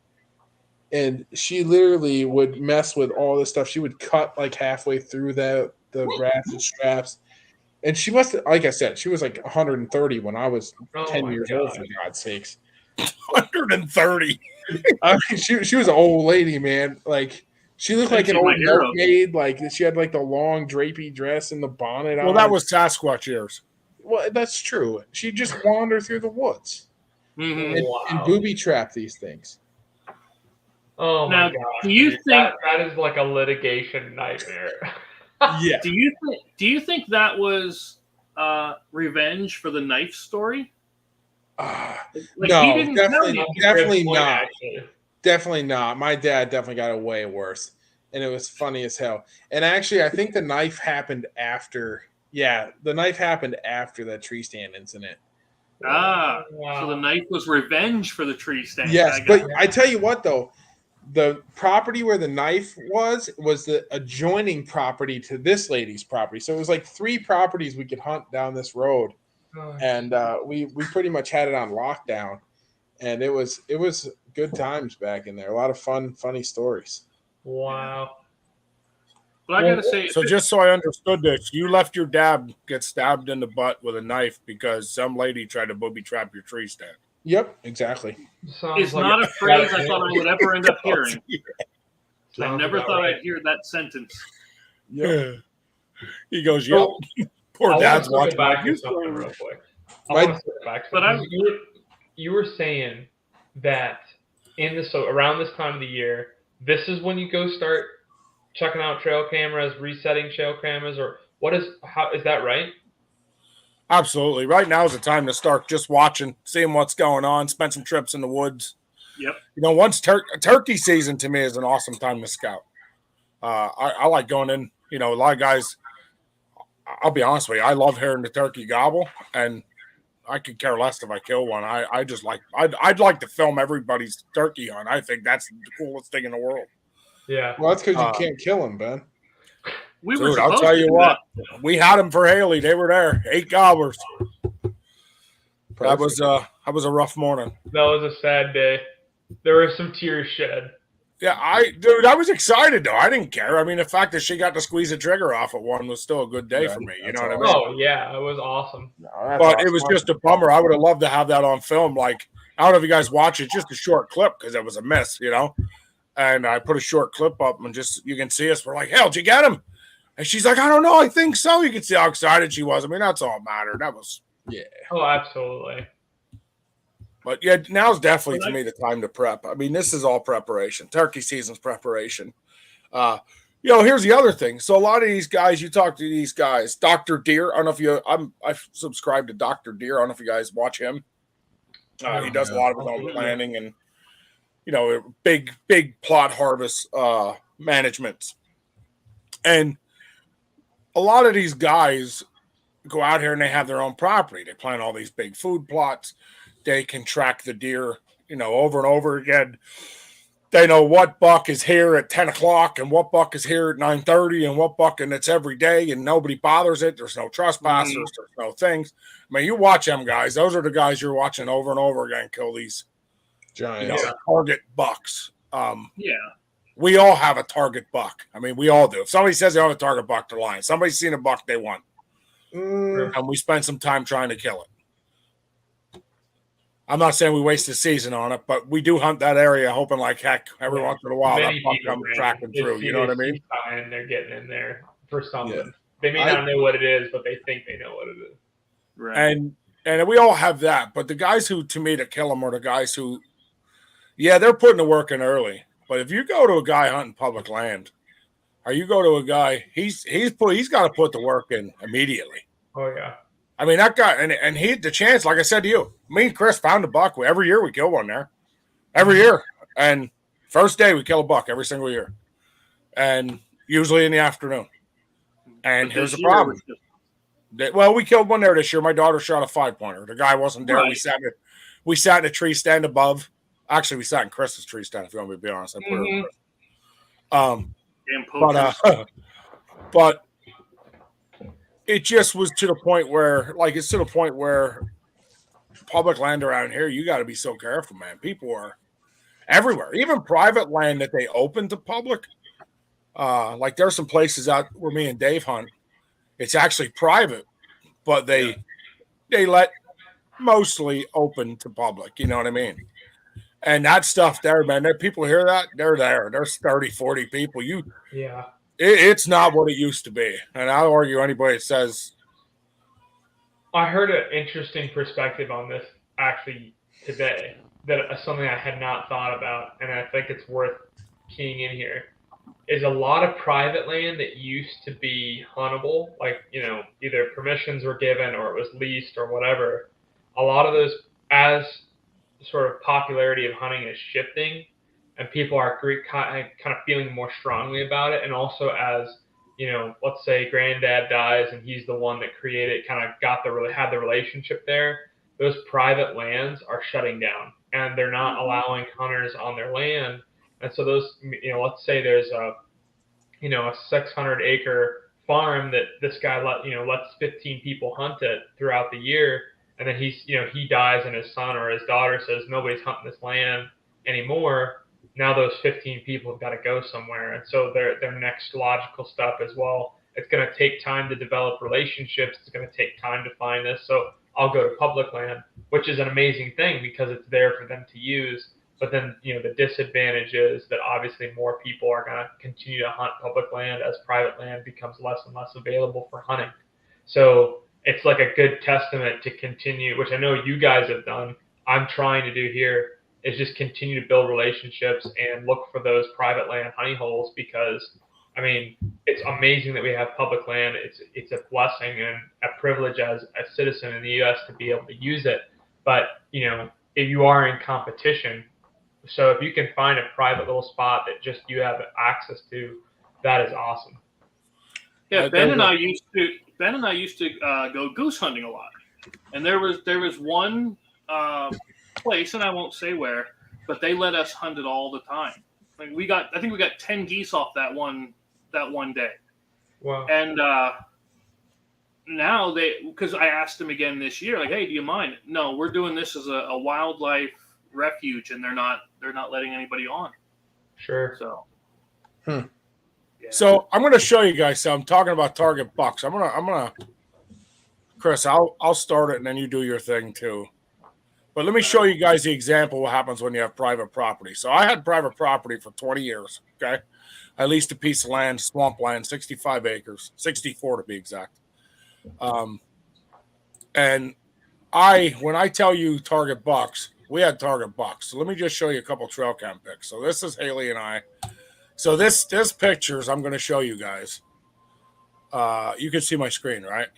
And she literally would mess with all this stuff. She would cut like halfway through the ratchet straps. And she must have, like I said, she was like 130 when I was 10 years old, for God's sakes. 130. I mean, she was an old lady, man. Like, she looked like an old milkmaid. Like, she had like the long drapey dress and the bonnet on. Well, that was Sasquatch years. Well, that's true. She just wandered through the woods and booby trap these things. Oh Now, my god! do you dude. think- that is like a litigation nightmare? Yeah. Do you think that was revenge for the knife story? Like, No, he didn't tell definitely, you. definitely Good point, not. actually. Definitely not. My dad definitely got it way worse, and it was funny as hell. And actually, I think the knife happened after. Yeah, the knife happened after that tree stand incident. Ah, Wow. so the knife was revenge for the tree stand. Yes, I got but it. I tell you what, though, the property where the knife was the adjoining property to this lady's property. So it was like 3 properties we could hunt down this road, and we pretty much had it on lockdown. And it was good times back in there. A lot of funny stories. Wow. But I gotta say, So just so I understood this, you let your dad get stabbed in the butt with a knife because some lady tried to booby trap your tree stand. Yep, exactly. Sounds it's like not a phrase I thought I would ever end up hearing. I Sounds never about thought right. I'd hear that sentence. Yep. He goes, "Yep." So, Poor I dad's want to watching. circle back like, to "You something son of a-" real quick. I My- want to circle back to But something. You were saying that around this time of the year, this is when you go start checking out trail cameras, resetting trail cameras, or how is that right? Absolutely. Right now is the time to start just watching, seeing what's going on, spend some trips in the woods. Yep. You know, once turkey season to me is an awesome time to scout. I like going in. You know, a lot of guys. I'll be honest with you. I love hearing the turkey gobble, and I could care less if I kill one. I just like. I'd like to film everybody's turkey hunt. I think that's the coolest thing in the world. Yeah. Well, that's because you Uh, can't kill him, Ben. We were Dude, I'll supposed tell to you do what. We had them for Haley. They were there. 8 gobblers. That was a rough morning. That was a sad day. There were some tears shed. Yeah, I was excited though. I didn't care. I mean, the fact that she got to squeeze the trigger off at one was still a good day Yeah, for me. You that's know what I all. mean? Oh yeah, it was awesome. No, that's But it awesome. was just a bummer. I would have loved to have that on film. Like, I don't know if you guys watch it, just a short clip because it was a miss, you know. And I put a short clip up, and just you can see us. We're like, "Hell, did you get him?" And she's like, "I don't know. I think so." You can see how excited she was. I mean, that's all that mattered. That was. Oh, absolutely. But yeah, now's definitely to me the time to prep. I mean, this is all preparation. Turkey season's preparation. You know, here's the other thing. So a lot of these guys, you talk to these guys, Dr. Deer. I don't know if you. I've subscribed to Dr. Deer. I don't know if you guys watch him. He does a lot of his own planning and you know, big plot harvest managements. And a lot of these guys go out here and they have their own property. They plant all these big food plots. They can track the deer, you know, over and over again. They know what buck is here at 10 o'clock and what buck is here at 9:30 and what buck, and it's every day and nobody bothers it. There's no trespassers. There's no things. I mean, you watch them guys. Those are the guys you're watching over and over again kill these, you Giants. know, target bucks. Yeah. We all have a target buck. I mean, we all do. If somebody says they have a target buck, they're lying. Somebody's seen a buck they want. And we spend some time trying to kill it. I'm not saying we waste the season on it, but we do hunt that area, hoping like heck every once in a while that buck comes tracking through. You know what I mean? And they're getting in there for something. Yeah. They may not know what it is, but they think they know what it is. Right. And we all have that. But the guys who, to me, to kill them are the guys who, yeah, they're putting the work in early. But if you go to a guy hunting public land, or you go to a guy, he's got to put the work in immediately. Oh yeah. I mean, that guy, and he had the chance, like I said to you, me and Chris found a buck. Every year we kill one there. Every year. And first day we kill a buck every single year. And usually in the afternoon. And But here's this the year problem. was just- Well, we killed one there this year. My daughter shot a 5-pointer. The guy wasn't there. Right. We sat in a tree stand above. Actually, we sat in Chris's tree stand, if you want me to be honest. I put her in Chris. Damn poachers. But it just was to the point where, like, it's to the point where public land around here, you got to be so careful, man. People are everywhere, even private land that they open to public. Like, there's some places out where me and Dave hunt. It's actually private, but they let mostly open to public. You know what I mean? And that stuff there, man, there, people hear that, they're there. There's 30, 40 people. It's not what it used to be. And I'll argue anybody that says. I heard an interesting perspective on this actually today. something I had not thought about, and I think it's worth keying in here, is a lot of private land that used to be huntable, like, either permissions were given or it was leased or whatever. A lot of those, as sort of popularity of hunting is shifting and people are kind of feeling more strongly about it, and also as let's say granddad dies and he's the one that created, kind of had the relationship there, those private lands are shutting down and they're not allowing hunters on their land. And so those, let's say there's a 600-acre farm that this guy lets 15 people hunt it throughout the year, and then he dies and his son or his daughter says nobody's hunting this land anymore. Now those 15 people have got to go somewhere, and so their next logical step as well. It's going to take time to develop relationships. It's going to take time to find this. So I'll go to public land, which is an amazing thing because it's there for them to use. But then, the disadvantage is that obviously more people are going to continue to hunt public land as private land becomes less and less available for hunting. So it's like a good testament to continue, which I know you guys have done. I'm trying to do here is just continue to build relationships and look for those private land honey holes, because I mean, it's amazing that we have public land. It's a blessing and a privilege as a citizen in the U.S. to be able to use it. But, if you are in competition, so if you can find a private little spot that just you have access to, that is awesome. Yeah, Ben and I used to go goose hunting a lot, and there was one place, and I won't say where, but they let us hunt it all the time. Like I think we got 10 geese off that one day. Wow. And now because I asked them again this year, like, hey, do you mind? No, we're doing this as a wildlife refuge, and they're not letting anybody on. Sure. So. Yeah. So I'm going to show you guys. So I'm talking about target bucks. I'm gonna, Chris. I'll start it, and then you do your thing too. But let me show you guys the example of what happens when you have private property. So I had private property for 20 years. Okay, I leased a piece of land, swamp land, 65 acres, 64 to be exact. And when I tell you target bucks, we had target bucks. So let me just show you a couple trail cam pics. So this is Haley and I. So this pictures I'm going to show you guys. You can see my screen, right?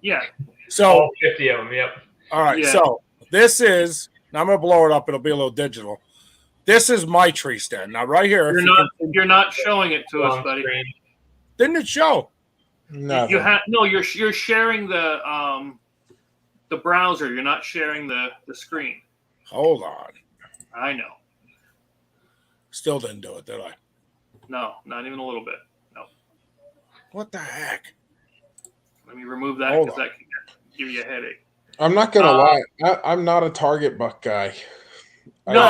Yeah. So all 50 of them. Yep. All right. Yeah. So this is. Now I'm going to blow it up. It'll be a little digital. This is my tree stand. Now right here. You're not showing it to us, buddy. Screen. Didn't it show? No. You're sharing the browser. You're not sharing the screen. Hold on. I know. Still didn't do it, did I? No, not even a little bit. No. What the heck? Let me remove that because that can give you a headache. I'm not gonna lie. I'm not a target buck guy. No,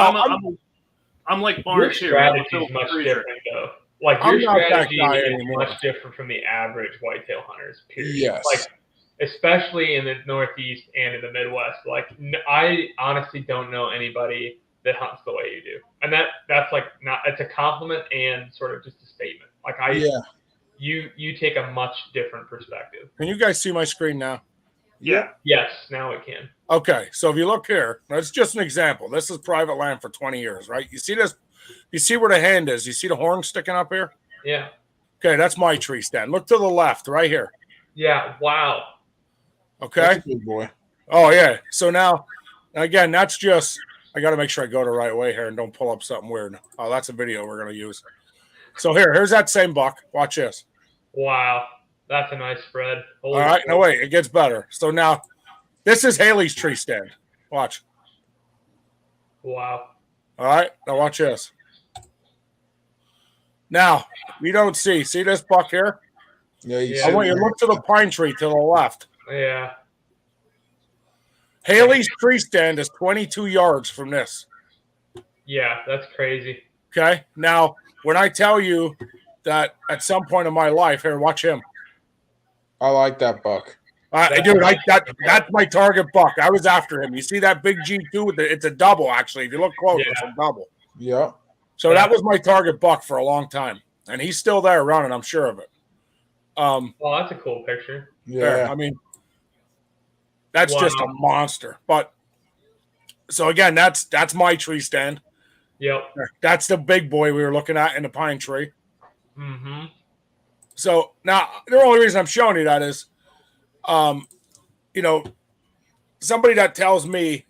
I'm like Barnes here. Your strategy is much different, though. Like your strategy is much different from the average whitetail hunters. Period. Yes. Like, especially in the Northeast and in the Midwest. Like, I honestly don't know anybody that hunts the way you do, and that's like it's a compliment and sort of just a statement. Like you take a much different perspective. Can you guys see my screen now? Yeah. Yes, now it can. Okay, so if you look here, that's just an example. This is private land for 20 years, right? You see this? You see where the hand is? You see the horn sticking up here? Yeah. Okay, that's my tree stand. Look to the left, right here. Yeah. Wow. Okay. That's a good boy. Oh yeah. So now, again, that's just. I got to make sure I go the right way here and don't pull up something weird. Oh, that's a video we're going to use. So here's that same buck. Watch this. Wow. That's a nice spread. All right. No, wait. It gets better. So now this is Haley's tree stand. Watch. Wow. All right. Now watch this. Now, you don't see this buck here? Yeah. I want you to look to the pine tree to the left. Yeah. Haley's tree stand is 22 yards from this. Yeah, that's crazy. Okay. Now, when I tell you that at some point in my life, here, watch him. I like that buck. Dude, that's my target buck. I was after him. You see that big G2 it's a double, actually. If you look close, it's a double. Yeah. So that was my target buck for a long time. And he's still there running, I'm sure of it. Well, that's a cool picture. Yeah. I mean, that's just a monster. But So again, that's my tree stand. Yep. That's the big boy we were looking at in the pine tree. Mm-hmm. So now the only reason I'm showing you that is, you know, somebody that tells me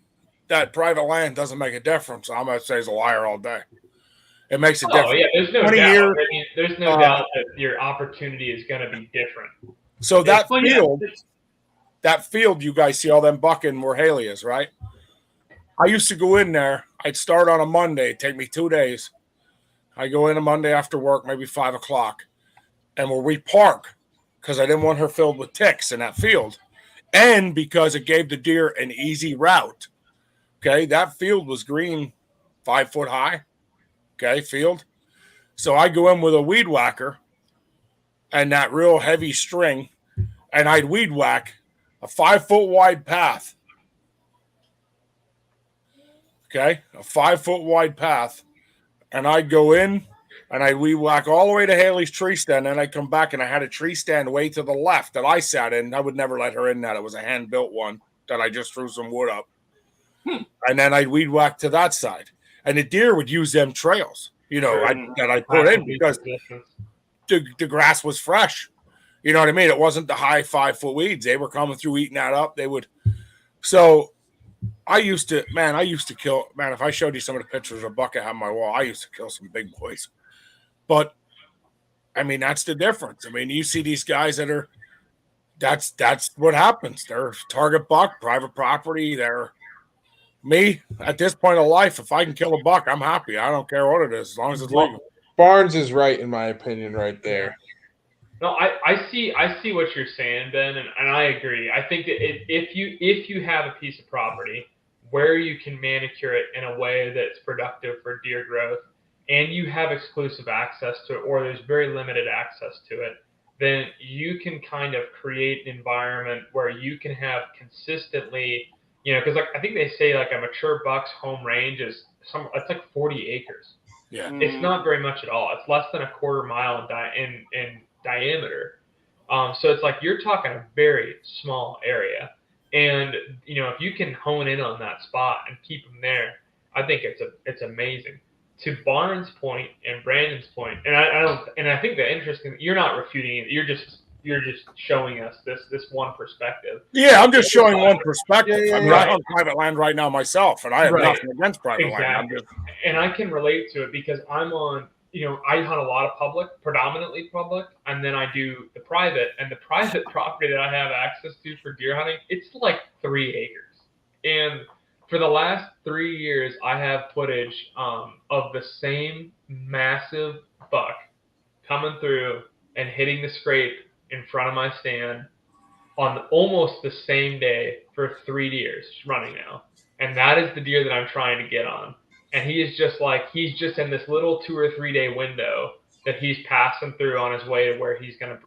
that private land doesn't make a difference, I'm gonna say is a liar all day. It makes a difference. Oh yeah, there's no 20 doubt. years, I mean, there's no doubt that your opportunity is going to be different. So that Well, field you guys see all them bucking where Haley is, right? I used to go in there. I'd start on a Monday, it'd take me 2 days. I go in a Monday after work, maybe 5 o'clock, and where we park because I didn't want her filled with ticks in that field, and because it gave the deer an easy route. Okay, that field was green, 5 foot high. Okay, field. So I go in with a weed whacker and that real heavy string, and I'd weed whack a 5 foot wide path. Okay, a 5 foot wide path, and I'd go in and I'd weed whack all the way to Haley's tree stand. And I'd come back and I had a tree stand way to the left that I sat in. I would never let her in that. It was a hand built one that I just threw some wood up. And then I'd weed whack to that side. And the deer would use them trails, that I put in because the grass was fresh. You know what I mean? It wasn't the high 5 foot weeds. They were coming through, eating that up. They would. So I used to kill, man, if I showed you some of the pictures of buck I have on my wall, I used to kill some big boys. But, I mean, that's the difference. I mean, you see these guys that are, that's what happens. They're target buck, private property. They're, me, at this point of life, if I can kill a buck, I'm happy. I don't care what it is, as long as it's legal. Barnes is right, in my opinion, right there. No, I see what you're saying, Ben, and I agree. I think that if you have a piece of property where you can manicure it in a way that's productive for deer growth, and you have exclusive access to it, or there's very limited access to it, then you can kind of create an environment where you can have consistently, because I think they say like a mature buck's home range is it's like 40 acres. Yeah, it's not very much at all. It's less than a quarter mile in diameter. So it's like you're talking a very small area, and if you can hone in on that spot and keep them there, I think it's amazing. To Barnes' point and Brandon's point, and I think the interesting, you're not refuting it. You're just showing us this one perspective. Yeah, I'm just showing one perspective. Yeah, I mean, right. I'm on private land right now myself, and I have nothing against private land. And I can relate to it because I'm on, I hunt a lot of predominantly public, and then I do the private. And the private property that I have access to for deer hunting, it's like 3 acres. And for the last 3 years, I have footage of the same massive buck coming through and hitting the scrape in front of my stand on almost the same day for 3 deers running now. And that is the deer that I'm trying to get on. And he's just in this little 2 or 3 day window that he's passing through on his way to where he's going to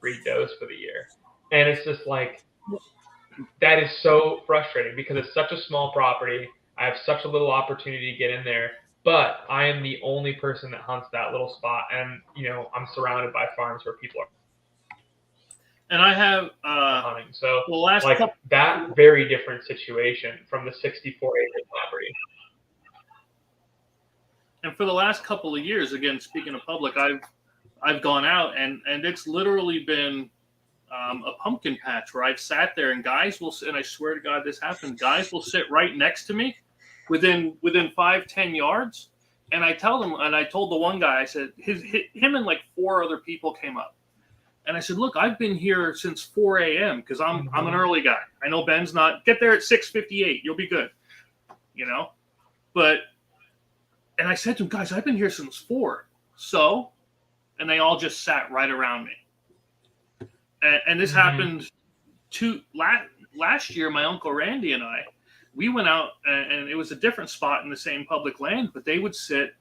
breed does for the year. And it's just like, that is so frustrating because it's such a small property. I have such a little opportunity to get in there, but I am the only person that hunts that little spot. And, I'm surrounded by farms where people are. And I have hunting. So the last that very different situation from the 64 acre property. And for the last couple of years, again, speaking of public, I've gone out and it's literally been a pumpkin patch where I've sat there and guys will sit, and I swear to God this happened, guys will sit right next to me within 5-10 yards. And I tell them, and I told the one guy, I said, him and like 4 other people came up. And I said, look, I've been here since 4 a.m. because I'm an early guy. I know Ben's not. Get there at 6:58. You'll be good. But, and I said to him, guys, I've been here since 4. So, and they all just sat right around me. And this happened last year. My Uncle Randy and I, we went out and it was a different spot in the same public land, but they would sit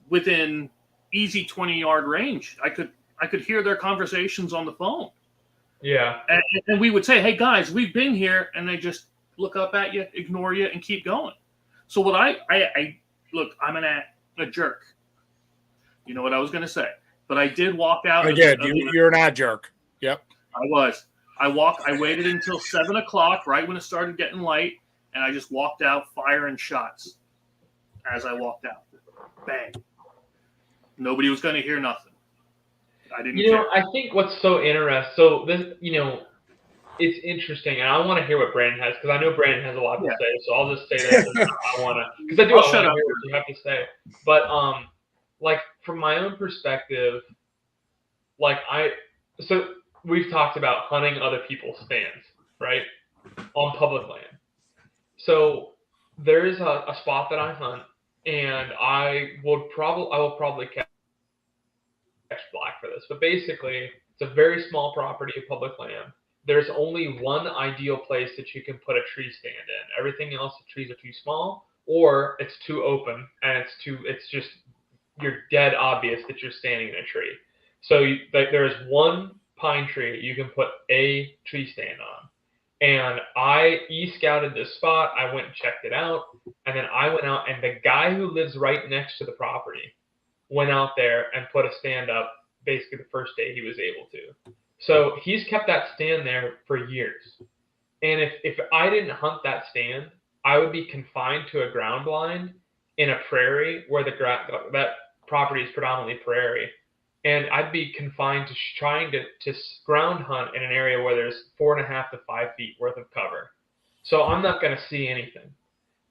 within easy 20-yard range. I could hear their conversations on the phone. Yeah. And we would say, hey, guys, we've been here. And they just look up at you, ignore you, and keep going. So what I look, I'm a jerk. You know what I was going to say. But I did walk out. Again, you're an ad jerk. Yep. I was. I waited until 7 o'clock, right when it started getting light. and I just walked out firing shots as I walked out. Bang. Nobody was going to hear nothing. I didn't care. I think what's so interesting, so this, it's interesting, and I want to hear what Brandon has, because I know Brandon has a lot to say, so I'll just say this, and I want to, because I do want to hear what you have to say. But, like, from my own perspective, like, so we've talked about hunting other people's stands, right, on public land. So there is a spot that I hunt, and I will probably catch black for this, but basically, it's a very small property of public land. There's only one ideal place that you can put a tree stand in. Everything else, the trees are too small, or it's too open, and you're dead obvious that you're standing in a tree. So there's one pine tree you can put a tree stand on. And I e-scouted this spot. I went and checked it out, and then I went out, and the guy who lives right next to the property went out there and put a stand up basically the first day he was able to. So he's kept that stand there for years. And if I didn't hunt that stand, I would be confined to a ground blind in a prairie where that property is predominantly prairie. And I'd be confined to trying to ground hunt in an area where there's 4.5 to 5 feet worth of cover. So I'm not going to see anything.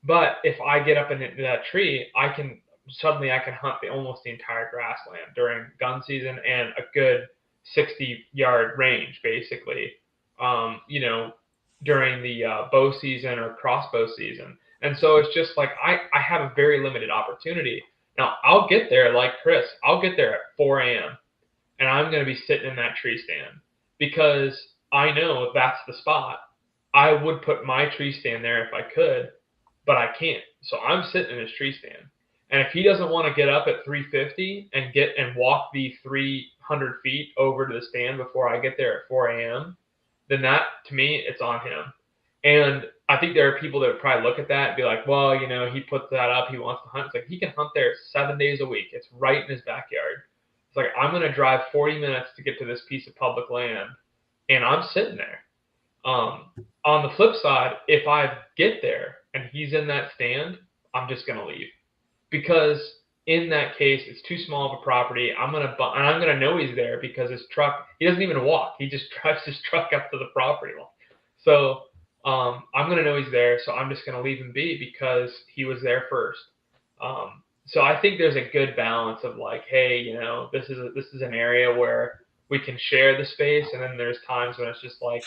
But if I get up into that tree, I can hunt almost the entire grassland during gun season and a good 60-yard range, basically, during the bow season or crossbow season. And so it's just like I have a very limited opportunity. Now, I'll get there like Chris. I'll get there at 4 a.m. and I'm going to be sitting in that tree stand because I know that's the spot. I would put my tree stand there if I could, but I can't. So I'm sitting in this tree stand. And if he doesn't want to get up at 3:50 and walk the 300 feet over to the stand before I get there at 4 a.m., then that, to me, it's on him. And I think there are people that would probably look at that and be like, well, he put that up. He wants to hunt. It's like he can hunt there 7 days a week. It's right in his backyard. It's like I'm going to drive 40 minutes to get to this piece of public land, and I'm sitting there. On the flip side, if I get there and he's in that stand, I'm just going to leave. Because in that case, it's too small of a property. I'm gonna know he's there because his truck. He doesn't even walk. He just drives his truck up to the property line. So I'm gonna know he's there. So I'm just gonna leave him be because he was there first. So I think there's a good balance of like, hey, this is an area where we can share the space, and then there's times when it's just like,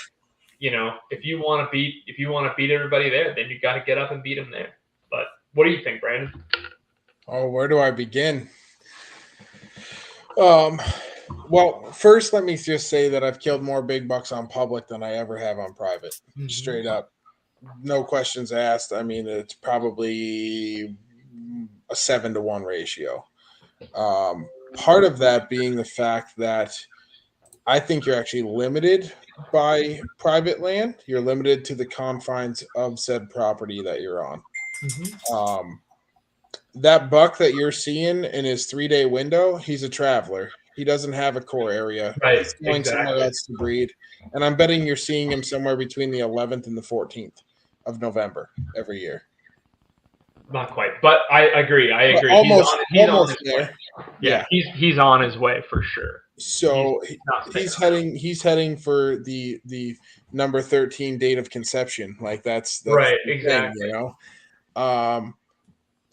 if you want to beat everybody there, then you got to get up and beat them there. But what do you think, Brandon? Oh, where do I begin? Well, first, let me just say that I've killed more big bucks on public than I ever have on private. Mm-hmm. Straight up. No questions asked. I mean, it's probably a 7-to-1 ratio. Part of that being the fact that I think you're actually limited by private land. You're limited to the confines of said property that you're on. Mm-hmm. That buck that you're seeing in his 3-day window, he's a traveler. He doesn't have a core area. Right, he's going somewhere else to breed. And I'm betting you're seeing him somewhere between the 11th and the 14th of November every year. Not quite, but I agree. But almost on his there. Way. Yeah, he's on his way for sure. So he's heading for the number 13 date of conception. Like that's right, exactly. Thing,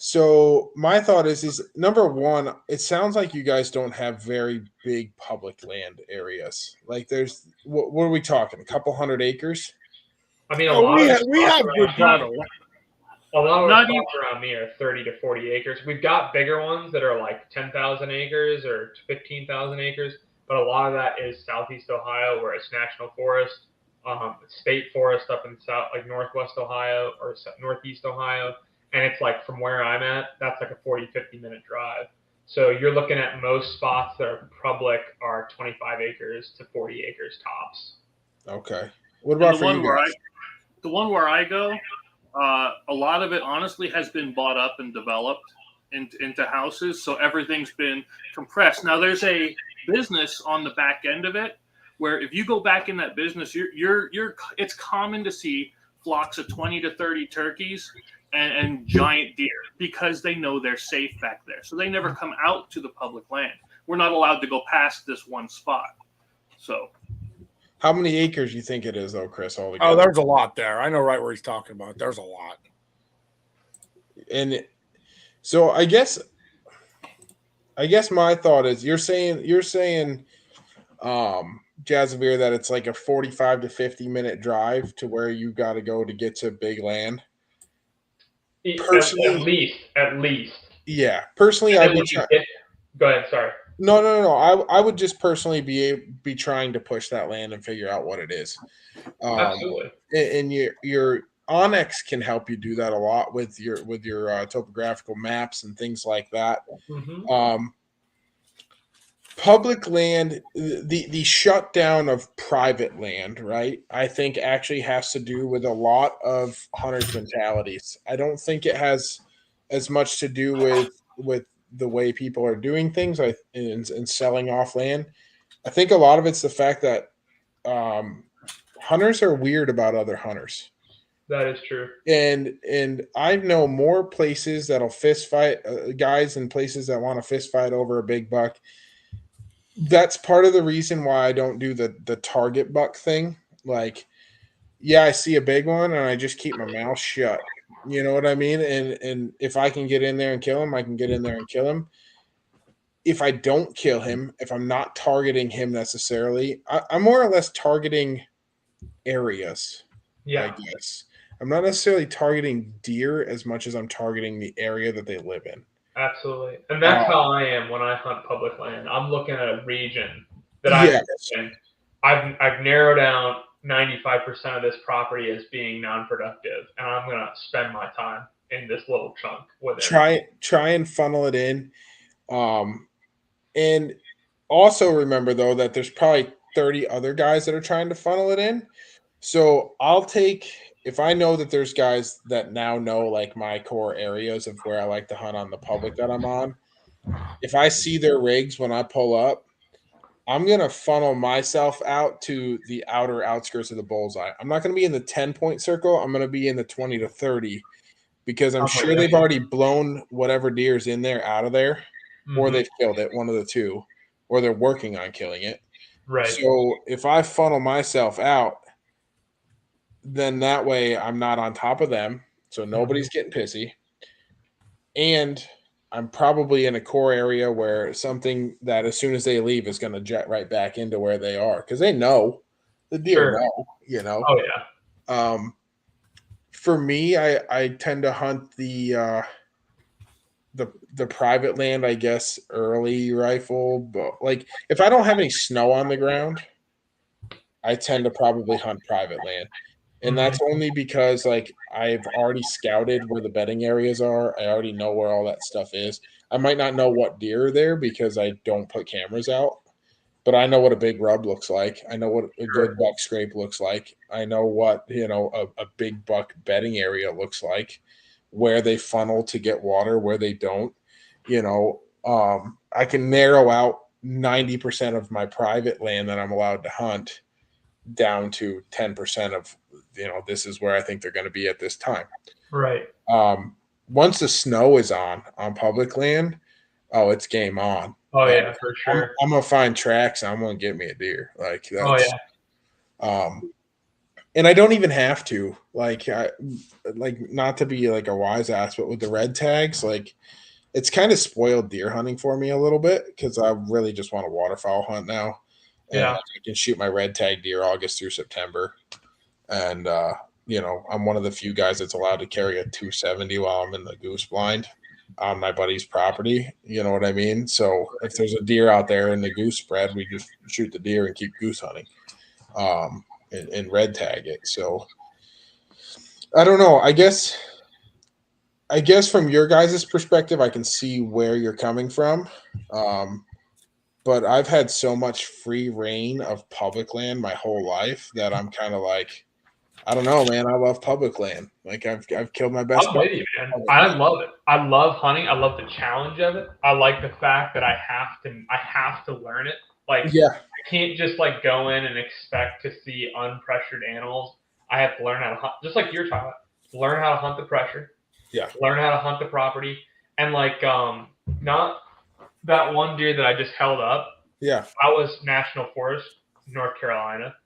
So my thought is number one, it sounds like you guys don't have very big public land areas. Like there's, what are we talking? A couple 100 acres? I mean, we have good product. A lot of our spots around me are 30 to 40 acres. We've got bigger ones that are like 10,000 acres or 15,000 acres, but a lot of that is Southeast Ohio, where it's national forest, state forest up in south, like Northwest Ohio or Northeast Ohio. And it's like from where I'm at, that's like a 40, 50-minute drive. So you're looking at most spots that are public are 25 acres to 40 acres tops. Okay. What about for you guys? The one where I go, a lot of it honestly has been bought up and developed into houses. So everything's been compressed. Now there's a business on the back end of it where if you go back in that business, it's common to see flocks of 20 to 30 turkeys and giant deer because they know they're safe back there. So they never come out to the public land. We're not allowed to go past this one spot. So How many acres you think it is, though, Chris? All Oh, there's a lot there. I know right where he's talking about. There's a lot. And so I guess my thought is you're saying Jazzavir, that it's like a 45 to 50-minute drive to where you got to go to get to big land. Personally, at least. Yeah. Personally, Go ahead. Sorry. No. I would just personally be trying to push that land and figure out what it is. Absolutely. And your Onyx can help you do that a lot with your topographical maps and things like that. Mm-hmm. Public land, the shutdown of private land, right? I think actually has to do with a lot of hunters' mentalities. I don't think it has as much to do with the way people are doing things and selling off land. I think a lot of it's the fact that hunters are weird about other hunters. That is true. And I know more places that'll fist fight guys and places that want to fist fight over a big buck. That's part of the reason why I don't do the target buck thing. Like, yeah, I see a big one and I just keep my mouth shut. You know what I mean? And if I can get in there and kill him, I can get in there and kill him. If I don't kill him, if I'm not targeting him necessarily, I'm more or less targeting areas. Yeah. I guess. I'm not necessarily targeting deer as much as I'm targeting the area that they live in. Absolutely. And that's how I am when I hunt public land. I'm looking at a region that I've narrowed down 95% of this property as being non-productive, and I'm going to spend my time in this little chunk with it. Try and funnel it in. And also remember, though, that there's probably 30 other guys that are trying to funnel it in. So I'll take, if I know that there's guys that now know like my core areas of where I like to hunt on the public that I'm on, if I see their rigs when I pull up, I'm going to funnel myself out to the outer outskirts of the bullseye. I'm not going to be in the 10-point circle. I'm going to be in the 20 to 30 because I'm sure they've already blown whatever deer's in there out of there, or they've killed it, one of the two, or they're working on killing it. Right. So if I funnel myself out, then that way I'm not on top of them, so nobody's getting pissy. And I'm probably in a core area where something that as soon as they leave is going to jet right back into where they are because they know the deer know, you know. Oh yeah. For me, I tend to hunt the private land, I guess, early rifle, but like if I don't have any snow on the ground, I tend to probably hunt private land. And that's only because like I've already scouted where the bedding areas are. I already know where all that stuff is. I might not know what deer are there because I don't put cameras out, but I know what a big rub looks like. I know what a good buck scrape looks like. I know what, a big buck bedding area looks like, where they funnel to get water, where they don't. I can narrow out 90% of my private land that I'm allowed to hunt down to 10% of, this is where I think they're going to be at this time. Right. Once the snow is on public land, it's game on. Oh yeah, for sure. I'm gonna find tracks. I'm gonna get me a deer. Like that's, and I don't even have to. Like not to be like a wise ass, but with the red tags, like it's kind of spoiled deer hunting for me a little bit because I really just want to waterfowl hunt now. And I can shoot my red tag deer August through September. And, I'm one of the few guys that's allowed to carry a 270 while I'm in the goose blind on my buddy's property. You know what I mean? So if there's a deer out there in the goose spread, we just shoot the deer and keep goose hunting and red tag it. So I don't know. I guess from your guys' perspective, I can see where you're coming from. But I've had so much free reign of public land my whole life that I'm kind of like, I don't know, man. I love public land. Like I've killed my best. I'm with you, man. I love it. I love hunting. I love the challenge of it. I like the fact that I have to learn it. Like, I can't just like go in and expect to see unpressured animals. I have to learn how to hunt, just like you're talking about, learn how to hunt the pressure. Yeah. Learn how to hunt the property. And like, not that one deer that I just held up. Yeah. I was National Forest, North Carolina.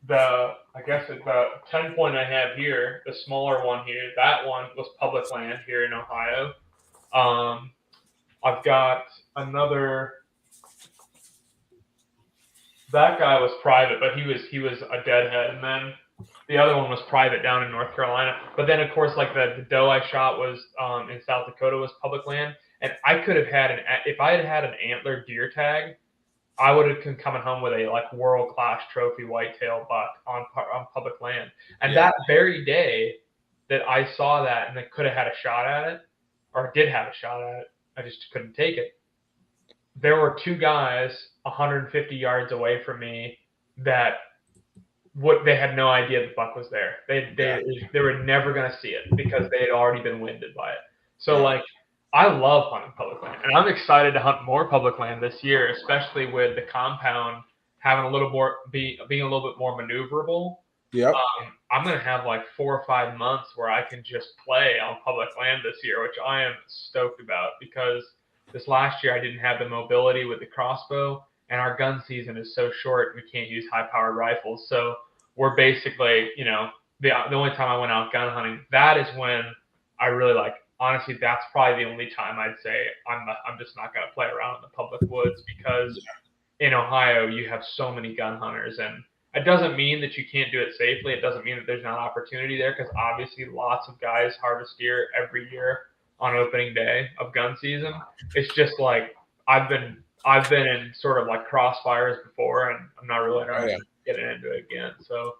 I guess the 10 point I have here, the smaller one here, that one was public land here in Ohio. I've got another. That guy was private, but he was a deadhead, and then the other one was private down in North Carolina. But then, of course, like the doe I shot was in South Dakota was public land, and I could have had if I had had an antler deer tag, I would have been coming home with a like world class trophy whitetail buck on public land. And that very day that I saw that and I could have had a shot at it, or did have a shot at it, I just couldn't take it. There were two guys 150 yards away from me that they had no idea the buck was there. They were never going to see it because they had already been winded by it. So like, I love hunting public land, and I'm excited to hunt more public land this year, especially with the compound having a little more being a little bit more maneuverable. Yep. I'm going to have like 4 or 5 months where I can just play on public land this year, which I am stoked about because this last year I didn't have the mobility with the crossbow, and our gun season is so short we can't use high-powered rifles. So we're basically, the only time I went out gun hunting, that is when I really like. Honestly, that's probably the only time I'd say I'm just not going to play around in the public woods because in Ohio you have so many gun hunters, and it doesn't mean that you can't do it safely. It doesn't mean that there's not opportunity there because obviously lots of guys harvest deer every year on opening day of gun season. It's just like I've been in sort of like crossfires before, and I'm not really interested in getting into it again. So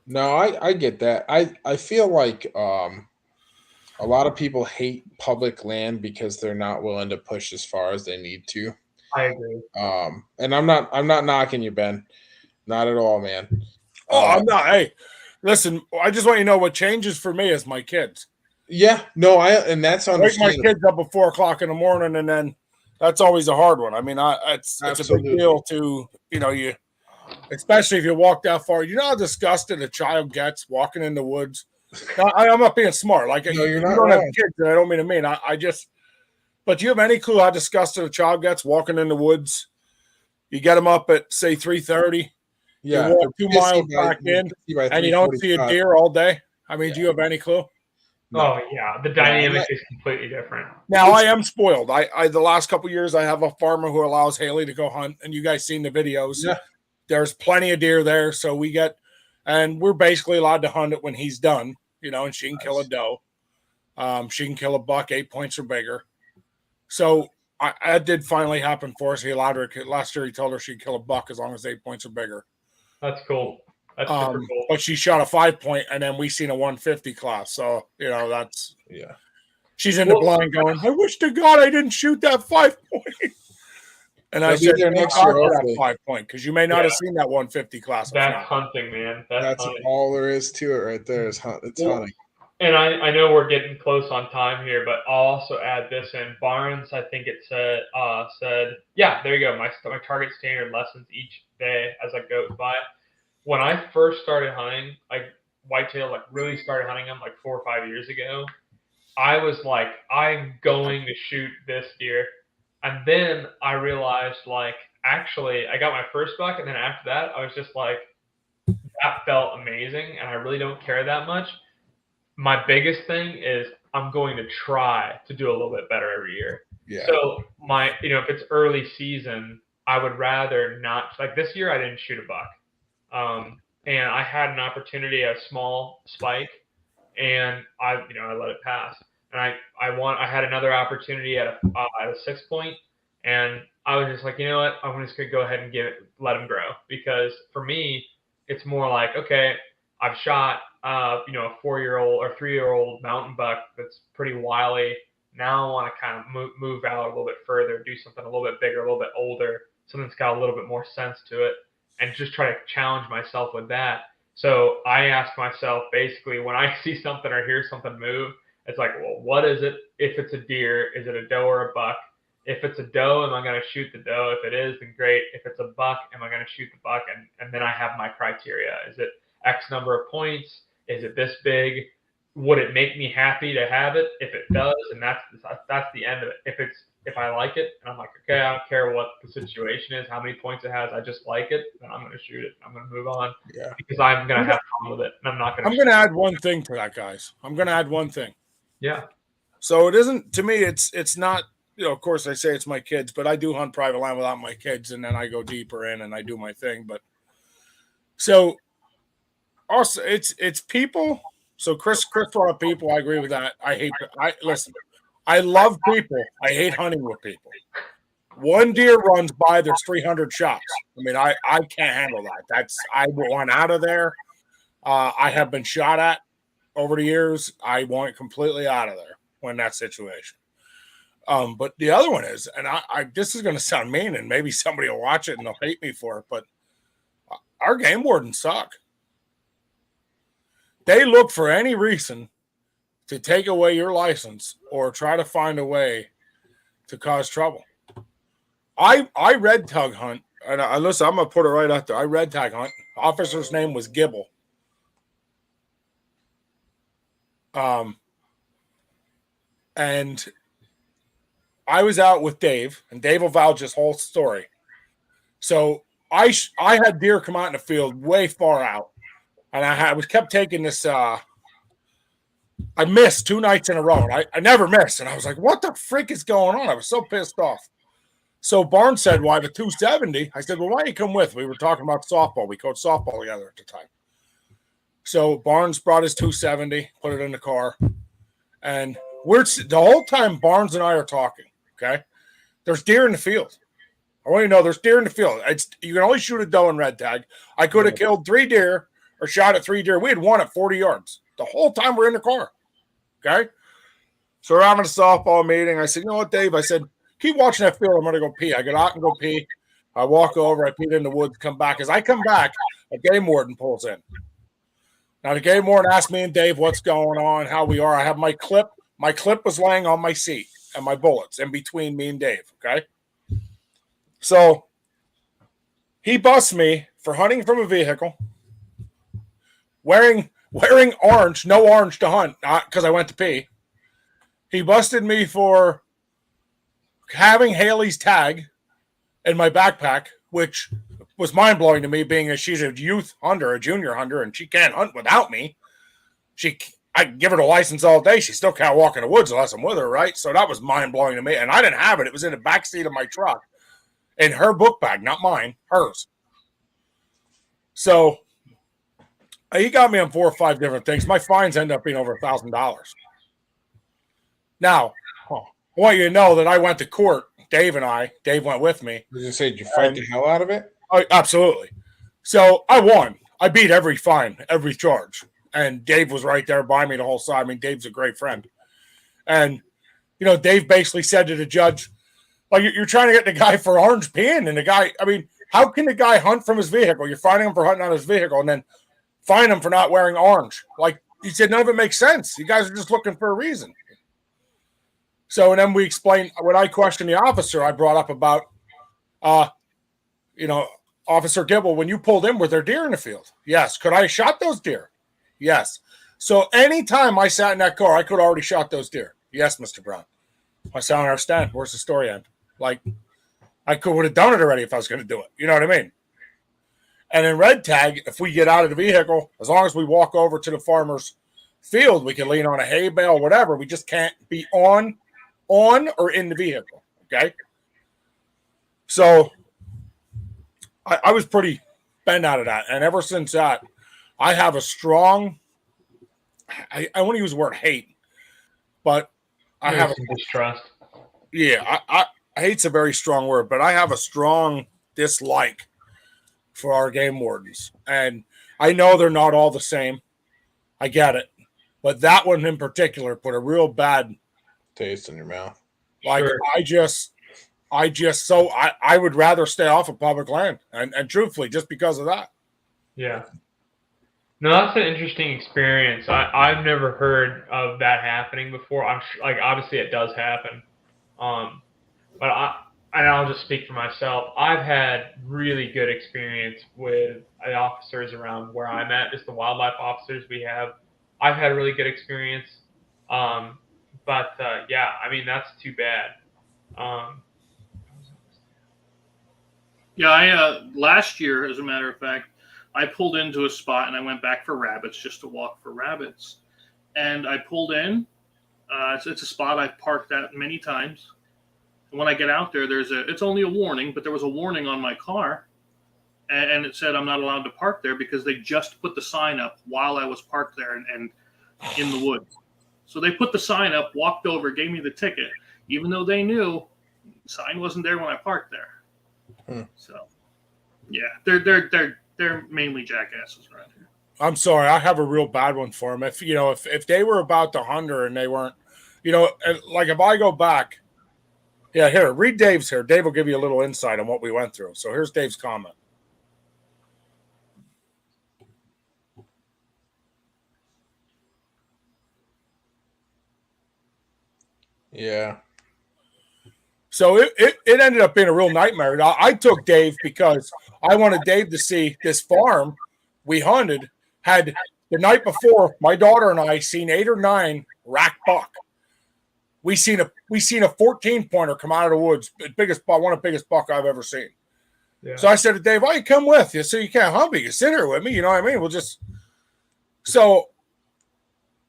no, I get that. I feel like a lot of people hate public land because they're not willing to push as far as they need to. I agree. And I'm not knocking you, Ben. Not at all, man. Oh, I'm not. Hey, listen, I just want you to know what changes for me is my kids. Yeah, no, and that's understandable. Wake my kids up at 4 o'clock in the morning, and then that's always a hard one. I mean, it's a big deal to you, especially if you walk that far. You know how disgusted a child gets walking in the woods. Now, I'm not being smart. Like no, you don't have kids, and I don't mean to mean. I just. But do you have any clue how disgusted a child gets walking in the woods? You get them up at say 3:30. Yeah, you walk 2 miles back in, and you don't see a deer all day. I mean, do you have any clue? No. Oh yeah, the dynamic is completely different. Now I am spoiled. I the last couple of years I have a farmer who allows Haley to go hunt, and you guys seen the videos. Yeah. There's plenty of deer there, so we're basically allowed to hunt it when he's done. And she can kill a doe. She can kill a buck 8 points or bigger. So that did finally happen for us. He allowed her last year. He told her she'd kill a buck as long as 8 points or bigger. That's cool. That's super cool. But she shot a 5 point, and then we seen a 150 class. So that's She's in the blind going, I wish to God I didn't shoot that 5 point. And I said, next year, that 5 point because you may not have seen that 150 class. That's hunting, man. That's hunting. All there is to it right there is hunting. It's hunting. And I know we're getting close on time here, but I'll also add this in. Barnes, I think it said, yeah, there you go. My target standard lessens each day as I go by. When I first started hunting, whitetail, really started hunting them 4 or 5 years ago, I was like, I'm going to shoot this deer. And then I realized, actually, I got my first buck, and then after that, I was just like, that felt amazing, and I really don't care that much. My biggest thing is I'm going to try to do a little bit better every year. Yeah. So if it's early season, I would rather not. Like this year, I didn't shoot a buck, and I had an opportunity, a small spike, and I let it pass. And I had another opportunity at a 6 point, and I was just like, you know what, I'm just gonna go ahead and let him grow, because for me, it's more like, okay, I've shot a 4-year-old or 3-year-old mountain buck that's pretty wily. Now I want to kind of move out a little bit further, do something a little bit bigger, a little bit older, something that's got a little bit more sense to it, and just try to challenge myself with that. So I ask myself, basically, when I see something or hear something move, it's like, well, what is it? If it's a deer, is it a doe or a buck? If it's a doe, am I going to shoot the doe? If it is, then great. If it's a buck, am I going to shoot the buck? And then I have my criteria. Is it X number of points? Is it this big? Would it make me happy to have it? If it does, and that's the end of it. If I like it, and I'm like, okay, I don't care what the situation is, how many points it has, I just like it, then I'm going to shoot it. I'm going to move on because I'm going to have fun with it, and I'm not going to. I'm going to add one thing to that, guys. I'm going to add one thing. Yeah. So it isn't, to me, it's not, of course I say it's my kids, but I do hunt private land without my kids, and then I go deeper in and I do my thing. But so also it's people. So Chris brought up people. I agree with that. Listen, I love people. I hate hunting with people. One deer runs by, there's 300 shots. I mean, I can't handle that. I want out of there. I have been shot at over the years. I want completely out of there when that situation. But the other one is, and I this is going to sound mean, and maybe somebody will watch it and they'll hate me for it, but our game wardens suck. They look for any reason to take away your license or try to find a way to cause trouble. I red tag hunt, and listen, I'm gonna put it right out there. I red tag hunt. Officer's name was Gibble. And I was out with Dave, and Dave will vouch his whole story. So I had deer come out in the field way far out, and I was kept taking this. I missed 2 nights in a row, and I never missed, and I was like, "What the freak is going on?" I was so pissed off. So Barnes said, "Well, I have a 270." I said, "Well, why don't you come with?" We were talking about softball. We coached softball together at the time. So Barnes brought his 270, put it in the car, and the whole time Barnes and I are talking. Okay, there's deer in the field. I want you to know there's deer in the field. You can only shoot a doe in red tag. I could have killed 3 deer or shot at 3 deer. We had one at 40 yards the whole time we're in the car. Okay, so we're having a softball meeting. I said, "You know what, Dave?" I said, "Keep watching that field. I'm going to go pee." I get out and go pee. I walk over. I pee in the woods. Come back. As I come back, a game warden pulls in. Now the game warden asked me and Dave what's going on, how we are. I have my clip. My clip was laying on my seat and my bullets in between me and Dave. Okay. So he busts me for hunting from a vehicle, wearing orange, no orange to hunt, not because I went to pee. He busted me for having Haley's tag in my backpack, which was mind-blowing to me, being as she's a youth hunter, a junior hunter, and she can't hunt without me. I can give her the license all day. She still can't walk in the woods unless I'm with her, right? So that was mind-blowing to me, and I didn't have it. It was in the back seat of my truck in her book bag, not mine, hers. So he got me on 4 or 5 different things. My fines end up being over $1,000. Now, I want you to know that I went to court. Dave went with me. Did you say, did you fight the hell out of it? Absolutely. So I won. I beat every fine, every charge. And Dave was right there by me the whole time. I mean, Dave's a great friend. And, Dave basically said to the judge, like, you're trying to get the guy for orange peeing. And the guy, I mean, how can the guy hunt from his vehicle? You're fining him for hunting on his vehicle and then fine him for not wearing orange. Like, he said, none of it makes sense. You guys are just looking for a reason. So, and then we explained, when I questioned the officer, I brought up about, Officer Gibble, when you pulled in, were there deer in the field? Yes. Could I have shot those deer? Yes. So anytime I sat in that car, I could have already shot those deer. Yes, Mr. Brown. I said, I don't understand. Where's the story end? Like, I would have done it already if I was going to do it. You know what I mean? And in red tag, if we get out of the vehicle, as long as we walk over to the farmer's field, we can lean on a hay bale, whatever. We just can't be on or in the vehicle. Okay. So I was pretty bent out of that. And ever since that, I have a strong, I want to use the word hate, but I have some distrust. Yeah. Hate's a very strong word, but I have a strong dislike for our game wardens. And I know they're not all the same. I get it. But that one in particular put a real bad taste in your mouth. Like, sure. I would rather stay off of public land, and truthfully, just because of that. Yeah. No, that's an interesting experience. I've never heard of that happening before. I'm like, obviously it does happen. But and I'll just speak for myself. I've had really good experience with the officers around where I'm at, just the wildlife officers we have. I've had a really good experience. But yeah, I mean, that's too bad. Yeah, I last year, as a matter of fact, I pulled into a spot and I went back for rabbits just to walk for rabbits. And I pulled in. It's a spot I've parked at many times. And when I get out there, it's only a warning, but there was a warning on my car, and it said I'm not allowed to park there because they just put the sign up while I was parked there and in the woods. So they put the sign up, walked over, gave me the ticket, even though they knew the sign wasn't there when I parked there. So, yeah, they're mainly jackasses around here. I'm sorry, I have a real bad one for them. If they were about to hunt her and they weren't, like if I go back, yeah, here, read Dave's here. Dave will give you a little insight on what we went through. So here's Dave's comment. Yeah. So it ended up being a real nightmare. I took Dave because I wanted Dave to see this farm we hunted had the night before, my daughter and I seen 8 or 9 rack buck. We seen a 14-pointer come out of the woods, one of the biggest buck I've ever seen. Yeah. So I said to Dave, "Why you come with you? So you can't hunt me. You sit here with me. You know what I mean? So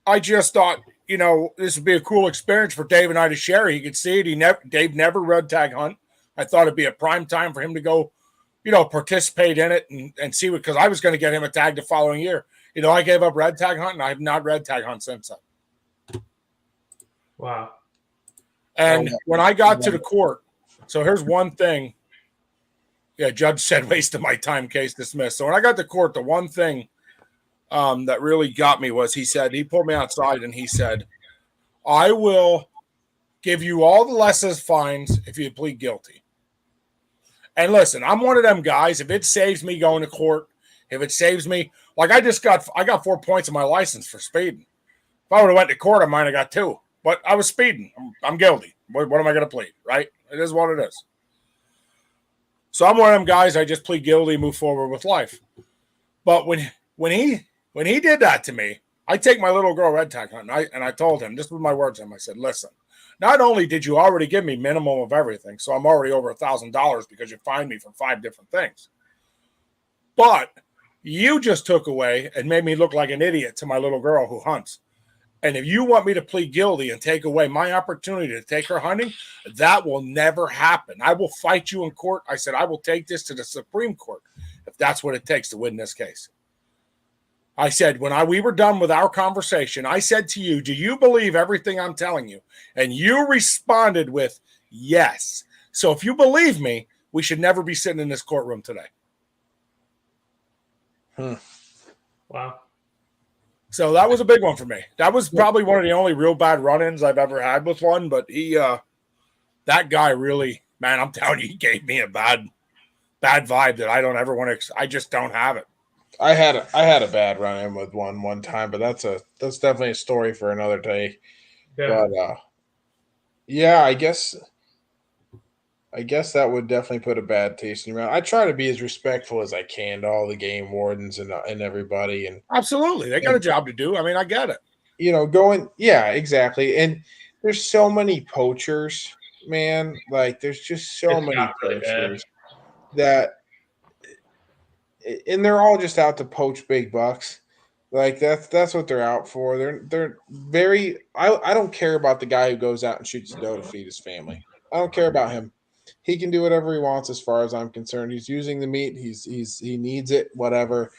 I just thought, this would be a cool experience for Dave and I to share. He could see it. Dave never red tag hunt. I thought it'd be a prime time for him to go, participate in it and see what, because I was going to get him a tag the following year. I gave up red tag hunting. I have not red tag hunt since then. Wow. And when I got to the court, so here's one thing. Yeah, judge said waste of my time, case dismissed. So when I got to court, the one thing that really got me was he pulled me outside and he said, "I will give you all the lessons fines if you plead guilty." And listen, I'm one of them guys. If it saves me going to court, if it saves me, like I got 4 points on my license for speeding. If I would have went to court, I might have got 2. But I was speeding. I'm guilty. What am I going to plead, right? It is what it is. So I'm one of them guys, I just plead guilty, move forward with life. But when he did that to me, I take my little girl red tag hunting, and I told him, this was my words to him. I said, "Listen, not only did you already give me minimum of everything, so I'm already over $1,000 because you fined me for 5 different things, but you just took away and made me look like an idiot to my little girl who hunts. And if you want me to plead guilty and take away my opportunity to take her hunting, that will never happen. I will fight you in court." I said, "I will take this to the Supreme Court if that's what it takes to win this case." I said, when we were done with our conversation, I said to you, "Do you believe everything I'm telling you?" And you responded with yes. So if you believe me, we should never be sitting in this courtroom today. Wow. So that was a big one for me. That was probably one of the only real bad run-ins I've ever had with one. But that guy really, man, I'm telling you, he gave me a bad vibe that I don't ever want to. I just don't have it. I had a bad run-in with one time, but that's definitely a story for another day. Yeah. But yeah, I guess that would definitely put a bad taste in your mouth. I try to be as respectful as I can to all the game wardens and everybody. And absolutely, they got a job to do. I mean, I get it. Yeah, exactly. And there's so many poachers, man. Like, there's just so many poachers that, and they're all just out to poach big bucks. Like that's what they're out for. They're very. I don't care about the guy who goes out and shoots a doe to feed his family. I don't care about him. He can do whatever he wants as far as I'm concerned. He's using the meat. He needs it, whatever.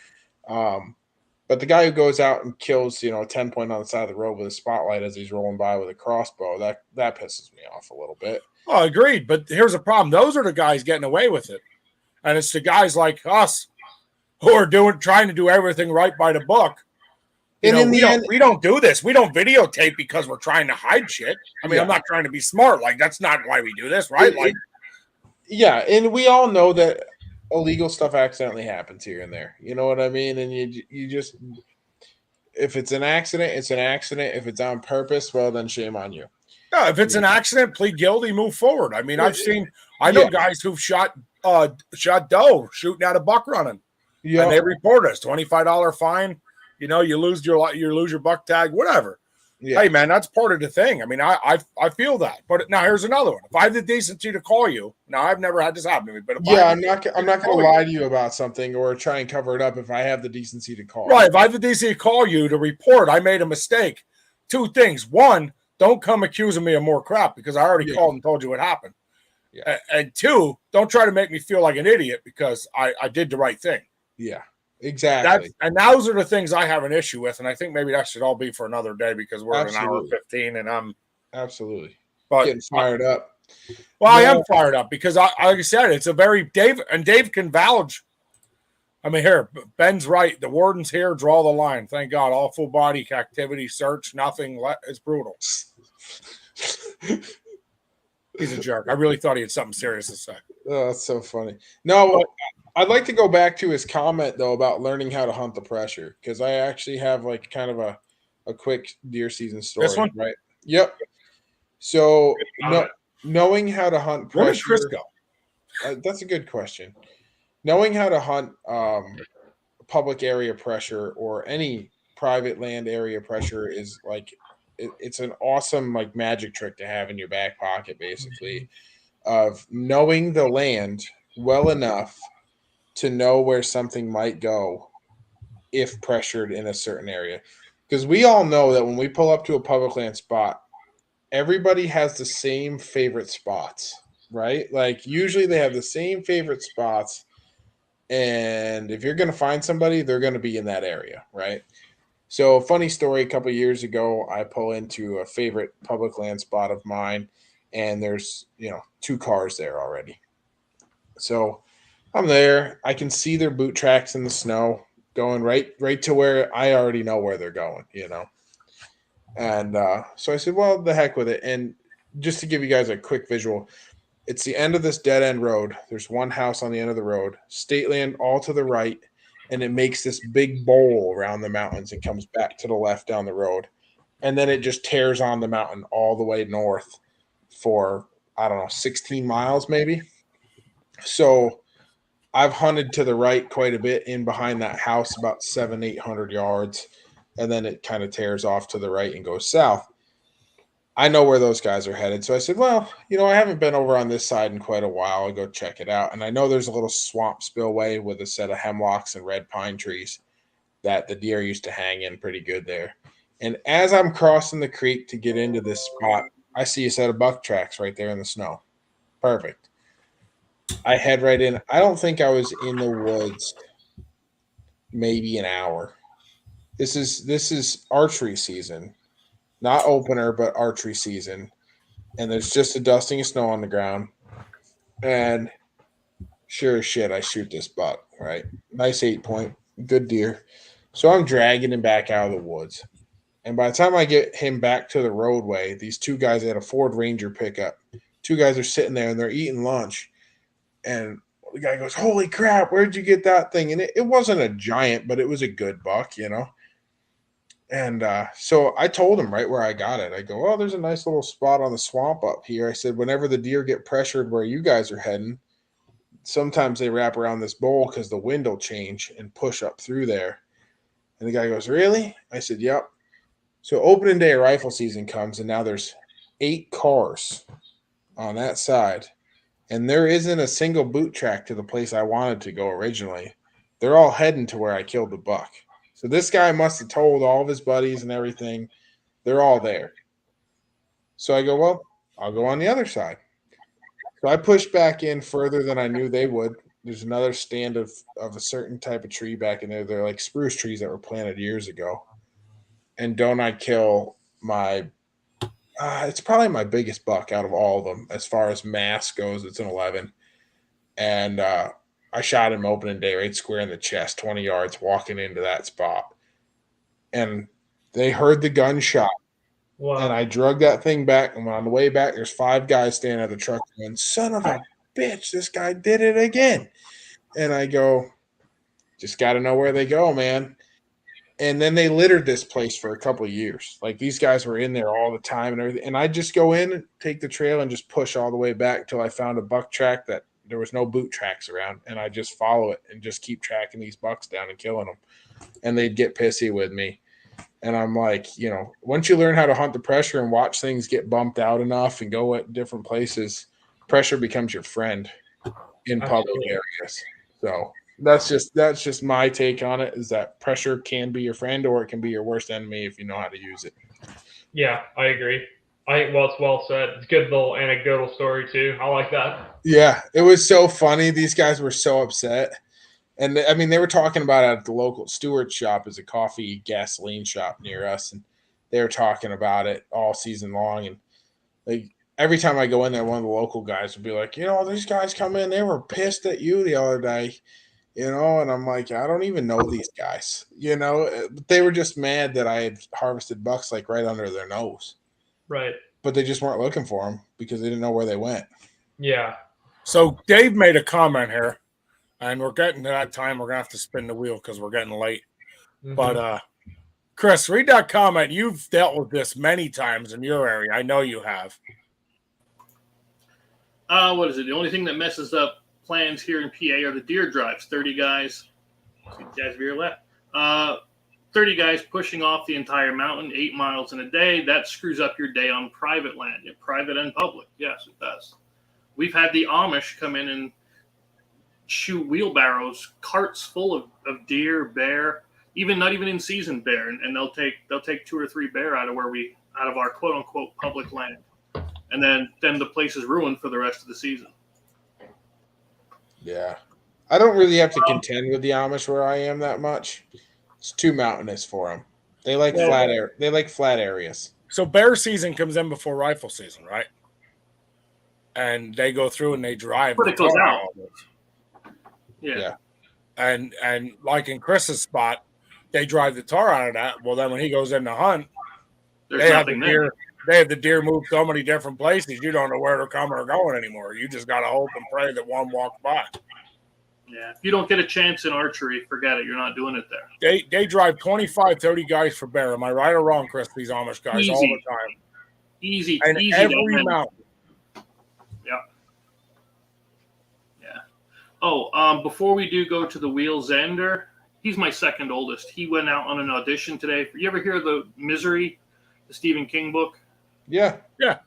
But the guy who goes out and kills, 10 point on the side of the road with a spotlight as he's rolling by with a crossbow, that pisses me off a little bit. Oh, agreed. But here's the problem. Those are the guys getting away with it. And it's the guys like us who are trying to do everything right by the book. We don't do this. We don't videotape because we're trying to hide shit. I mean, I'm not trying to be smart. Like, that's not why we do this, right? Yeah, and we all know that illegal stuff accidentally happens here and there. You know what I mean? And you just, if it's an accident, it's an accident. If it's on purpose, well, then shame on you. No, if it's an accident, plead guilty, move forward. I mean, I've seen I know Yeah. guys who've shot doe shooting at a buck running, and they report us $25 fine. You know, you lose your buck tag, whatever. Yeah. Hey man, that's part of the thing. I mean, I feel that. But now here's another one. If I have the decency to call you, now I've never had this happen to me, but if I'm not going to lie to you about something or try and cover it up if I have the decency to call. Right. If I have the decency to call you to report I made a mistake, two things. One, don't come accusing me of more crap because I already called and told you what happened. Yeah. And two, don't try to make me feel like an idiot because I did the right thing. Yeah, exactly. And those are the things I have an issue with. And I think maybe that should all be for another day because we're at an hour 15 and I'm getting fired up. Well, I am fired up because like I said, it's a very Dave can vouch. I mean, here, Ben's right. The warden's here. Draw the line. Thank God. All full body activity, search, nothing. It's brutal. He's a jerk. I really thought he had something serious to say. Oh, that's so funny. No, I'd like to go back to his comment, though, about learning how to hunt the pressure, because I actually have like kind of a quick deer season story. This one? Right? Yep. So knowing how to hunt pressure. Where did Chris go? That's a good question. Knowing how to hunt public area pressure or any private land area pressure is like it's an awesome like magic trick to have in your back pocket, basically, of knowing the land well enough to know where something might go if pressured in a certain area. Because we all know that when we pull up to a public land spot, everybody has the same favorite spots, right? Like usually they have the same favorite spots. And if you're going to find somebody, they're going to be in that area, right? So, funny story, a couple of years ago, I pull into a favorite public land spot of mine, and there's, 2 cars there already. So, I'm there. I can see their boot tracks in the snow going right to where I already know where they're going, And so I said, well, the heck with it. And just to give you guys a quick visual, it's the end of this dead end road. There's one house on the end of the road, state land all to the right, and it makes this big bowl around the mountains and comes back to the left down the road. And then it just tears on the mountain all the way north for, 16 miles maybe. So I've hunted to the right quite a bit in behind that house, about 700-800 yards. And then it kind of tears off to the right and goes south. I know where those guys are headed. So I said, well, I haven't been over on this side in quite a while. I'll go check it out. And I know there's a little swamp spillway with a set of hemlocks and red pine trees that the deer used to hang in pretty good there. And as I'm crossing the creek to get into this spot, I see a set of buck tracks right there in the snow. Perfect. I head right in. I don't think I was in the woods maybe an hour. This is archery season. Not opener, but archery season. And there's just a dusting of snow on the ground. And sure as shit, I shoot this buck, right? Nice 8-point, good deer. So I'm dragging him back out of the woods. And by the time I get him back to the roadway, these 2 guys had a Ford Ranger pickup. 2 guys are sitting there and they're eating lunch. And the guy goes, holy crap, where'd you get that thing? And it wasn't a giant, but it was a good buck, And so I told him right where I got it. I go, oh, there's a nice little spot on the swamp up here. I said, whenever the deer get pressured where you guys are heading, sometimes they wrap around this bowl because the wind will change and push up through there. And the guy goes, really? I said, yep. So opening day of rifle season comes, and now there's 8 cars on that side. And there isn't a single boot track to the place I wanted to go originally. They're all heading to where I killed the buck. So this guy must have told all of his buddies and everything. They're all there. So I go, well, I'll go on the other side. So I pushed back in further than I knew they would. There's another stand of a certain type of tree back in there. They're like spruce trees that were planted years ago. And don't I kill my it's probably my biggest buck out of all of them. As far as mass goes, it's an 11. And I shot him opening day right square in the chest, 20 yards, walking into that spot. And they heard the gunshot. Wow. And I drug that thing back. And on the way back, there's 5 guys standing at the truck going, son of a bitch, this guy did it again. And I go, just got to know where they go, man. And then they littered this place for a couple of years. Like these guys were in there all the time and everything. And I just go in, take the trail, and just push all the way back till I found a buck track that there was no boot tracks around. And I just follow it and just keep tracking these bucks down and killing them. And they'd get pissy with me. And I'm like, once you learn how to hunt the pressure and watch things get bumped out enough and go at different places, pressure becomes your friend in public areas. So that's just my take on it, is that pressure can be your friend or it can be your worst enemy if you know how to use it. Yeah, I agree. It's well said. It's a good little anecdotal story too. I like that. Yeah, it was so funny. These guys were so upset. And I mean, they were talking about it at the local Stewart shop, is a coffee gasoline shop near us. And they were talking about it all season long. And like every time I go in there, one of the local guys would be like, these guys come in, they were pissed at you the other day. And I'm like, I don't even know these guys, they were just mad that I had harvested bucks like right under their nose. Right. But they just weren't looking for them because they didn't know where they went. Yeah. So Dave made a comment here, and we're getting to that time. We're going to have to spin the wheel because we're getting late. Mm-hmm. But, Chris, read that comment. You've dealt with this many times in your area. I know you have. What is it? The only thing that messes up plans here in PA are the deer drives. 30 guys. Guys, veer left. 30 guys pushing off the entire mountain, 8 miles in a day. That screws up your day on private land, private and public. Yes, it does. We've had the Amish come in and shoot wheelbarrows, carts full of deer, bear, not even in season bear, and they'll take 2 or 3 bear out of our quote unquote public land, and then the place is ruined for the rest of the season. Yeah, I don't really have to contend with the Amish where I am that much. It's too mountainous for them. They like flat air. They like flat areas. So bear season comes in before rifle season, right? And they go through and they drive. But it goes out. Yeah. And like in Chris's spot, they drive the tar out of that. Well, then when he goes in to hunt, they have the deer move so many different places, you don't know where they're coming or going anymore. You just got to hope and pray that one walks by. Yeah, if you don't get a chance in archery, forget it. You're not doing it there. They drive 25, 30 guys for bear. Am I right or wrong, Chris? These Amish guys all the time. Easy. Every mountain. Yeah. Yeah. Oh, before we do go to the wheel, Xander, he's my second oldest. He went out on an audition today. You ever hear the Misery, the Stephen King book? Yeah. Yeah.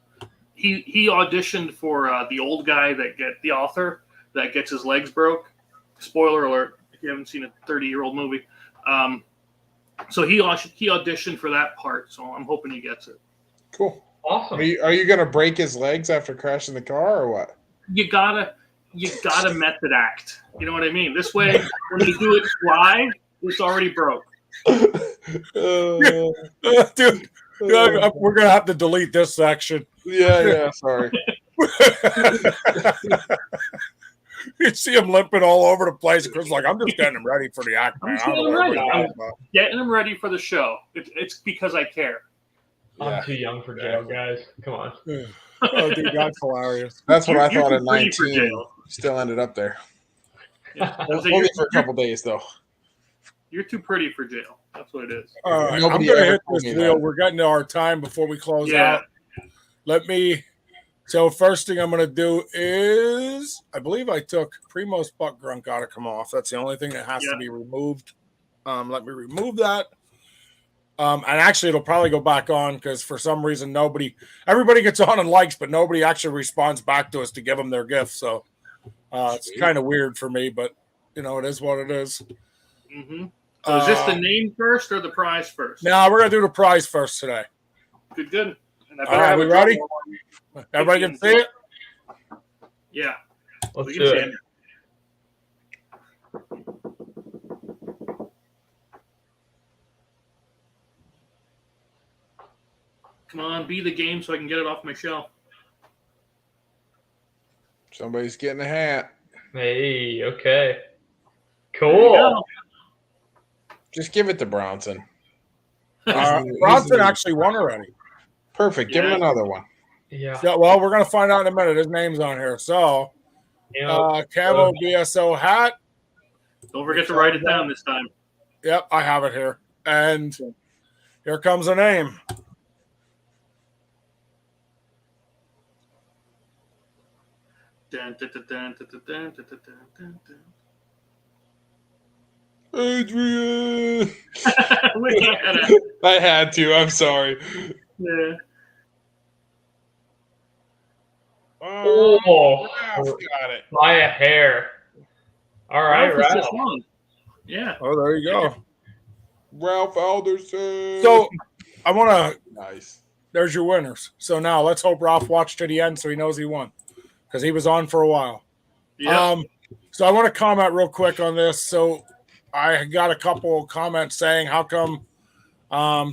He auditioned for the old guy the author that gets his legs broke. Spoiler alert, if you haven't seen a 30-year-old movie. So he auditioned for that part, so I'm hoping he gets it. Cool. Awesome. Are you going to break his legs after crashing the car or what? You gotta method act. You know what I mean? This way, when you do it live, it's already broke. Dude, we're going to have to delete this section. Yeah, sorry. You see him limping all over the place. Chris like, I'm just getting him ready for the act, man. I'm getting him ready for the show. It's because I care. I'm too young for jail, guys. Come on. Oh, dude, that's hilarious. That's what I thought at 19. Still ended up there. Yeah. Only for a couple days, though. You're too pretty for jail. That's what it is. All right, I'm going to hit this wheel. We're getting to our time before we close out. So first thing I'm going to do is, I believe I took Primo's butt grunt got to come off. That's the only thing that has to be removed. Let me remove that. And actually, it'll probably go back on because for some reason, everybody gets on and likes, but nobody actually responds back to us to give them their gift. So it's kind of weird for me, but it is what it is. Mm-hmm. So is this the name first or the prize first? No, we're going to do the prize first today. Good. And Are we ready? Everybody can see it? Yeah. Let's do it. Come on, be the game so I can get it off my shelf. Somebody's getting a hat. Hey, okay. Cool. Just give it to Bronson. Bronson actually won already. Perfect. Give him another one. Yeah. Well, we're going to find out in a minute. His name's on here. So, Camo BSO hat. Don't forget to write it down this time. Yep, I have it here. And here comes a name. Dun, dun, dun, dun, dun, dun, dun, dun, dun, dun. Adrian. We gotta- I had to. I'm sorry. yeah. Oh, Ralph got it. by a hair. All right, Ralph was Ralph. just on. Yeah. Oh, there you go. Ralph Alderson. So I want to. nice. There's your winners. So now let's hope Ralph watched to the end so he knows he won because he was on for a while. Yeah. So I want to comment real quick on this. So I got a couple of comments saying how come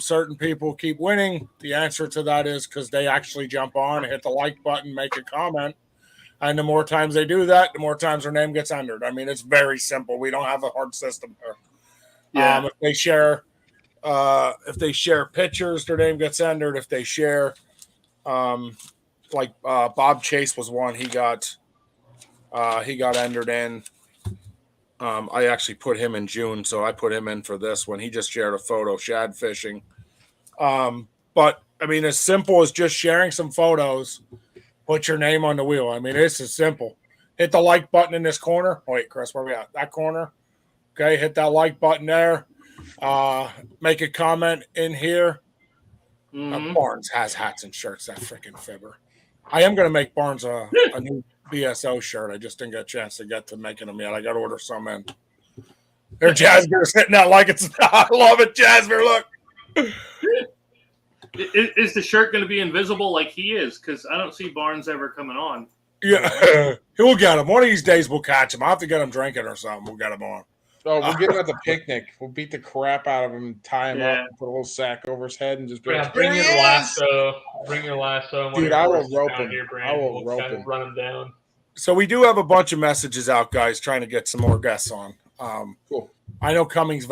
certain people keep winning. The answer to that is because they actually jump on, hit the like button, make a comment. And the more times they do that, the more times their name gets entered. I mean, it's very simple. We don't have a hard system here. Yeah. If they share pictures, their name gets entered. If they share, Bob Chase was one, he got entered in. I actually put him in June, so I put him in for this one. He just shared a photo, shad fishing. But I mean, as simple as just sharing some photos, put your name on the wheel. I mean, it's as simple. Hit the like button in this corner. Oh, wait, Chris, where are we at? That corner. Okay, hit that like button there. Make a comment in here. Mhm. Barnes has hats and shirts, that freaking fibber. I am going to make Barnes a new BSO shirt. I just didn't get a chance to get to making them yet. I got to order some in. There, Jasmine sitting out like it's. I love it, Jasmine. Look. Is the shirt going to be invisible like he is? Because I don't see Barnes ever coming on. Yeah, we'll get him. One of these days we'll catch him. I'll have to get him drinking or something. We'll get him on. Oh, we'll get him at the picnic. We'll beat the crap out of him, tie him Yeah. up, put a little sack over his head, and just be Yeah, like, bring "There your he is!" lasso. Bring your lasso. Dude, I will rope down him. Here, I will we'll rope kind of him. Run him down. So we do have a bunch of messages out, guys, trying to get some more guests on. Cool. I know Cummings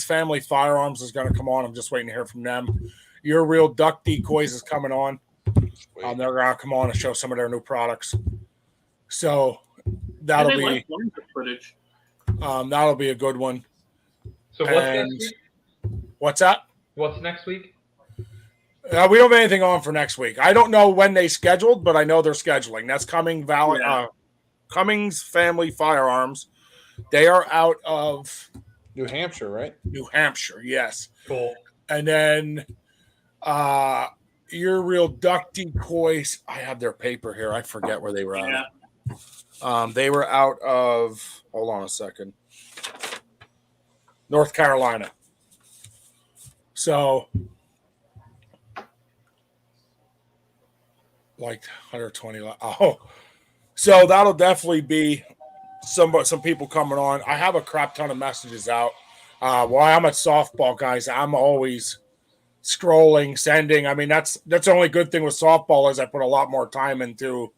Family Firearms is going to come on. I'm just waiting to hear from them. Your Real Duck Decoys is coming on. Sweet. They're going to come on and show some of their new products. So that'll be like footage. that'll be a good one. So what's And next week? what's that? What's next week? We don't have anything on for next week. I don't know when they scheduled, but I know they're scheduling. That's Cummings Family Firearms. They are out of New Hampshire, right? New Hampshire, yes. Cool. And then Your Real Duck Decoys. I have their paper here. I forget where they were Yeah. at. They were out of, hold on a second, North Carolina. So, like 120. Oh, so that'll definitely be some people coming on. I have a crap ton of messages out. While I'm at softball, guys, I'm always scrolling, sending. I mean, that's the only good thing with softball is I put a lot more time into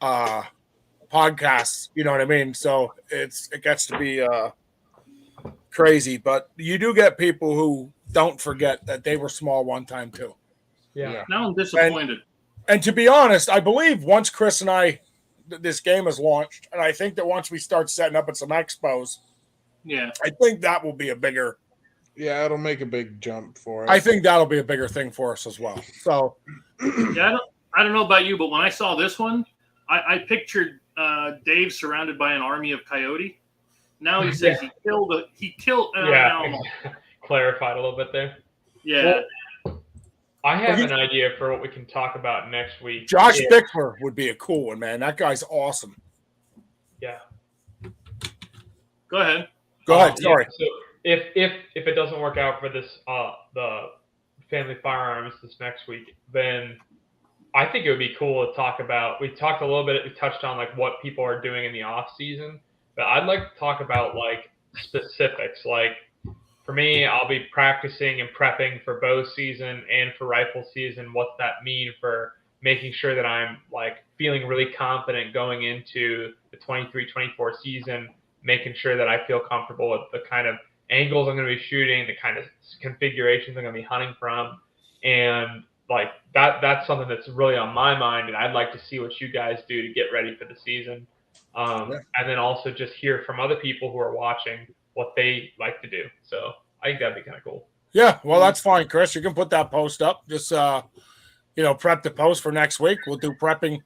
podcasts. You know what I mean? So it gets to be crazy, but you do get people who don't forget that they were small one time too. Yeah. Now I'm disappointed. And to be honest, I believe once Chris and I, this game is launched, and I think that once we start setting up at some expos, Yeah. I think that will be a bigger. Yeah, it'll make a big jump for us. I think that'll be a bigger thing for us as well. So, Yeah, I don't know about you, but when I saw this one, I pictured Dave surrounded by an army of coyote. Now he says he killed. Yeah. Clarified a little bit there. Yeah. Well, I have an idea for what we can talk about next week. Josh Bickler would be a cool one, man. That guy's awesome. Yeah. Go ahead. Go ahead. Sorry. So if it doesn't work out for this the Family Firearms this next week, then I think it would be cool to talk about. We talked a little bit. We touched on like what people are doing in the off season, but I'd like to talk about like specifics. Like for me, I'll be practicing and prepping for bow season and for rifle season. What's that mean for making sure that I'm like feeling really confident going into the 23-24 season, making sure that I feel comfortable with the kind of angles I'm going to be shooting, the kind of configurations I'm going to be hunting from. And like that's something that's really on my mind. And I'd like to see what you guys do to get ready for the season. And then also just hear from other people who are watching what they like to do. So I think that'd be kind of cool. Yeah, well, that's fine, Chris. You can put that post up. Just prep the post for next week. We'll do prepping,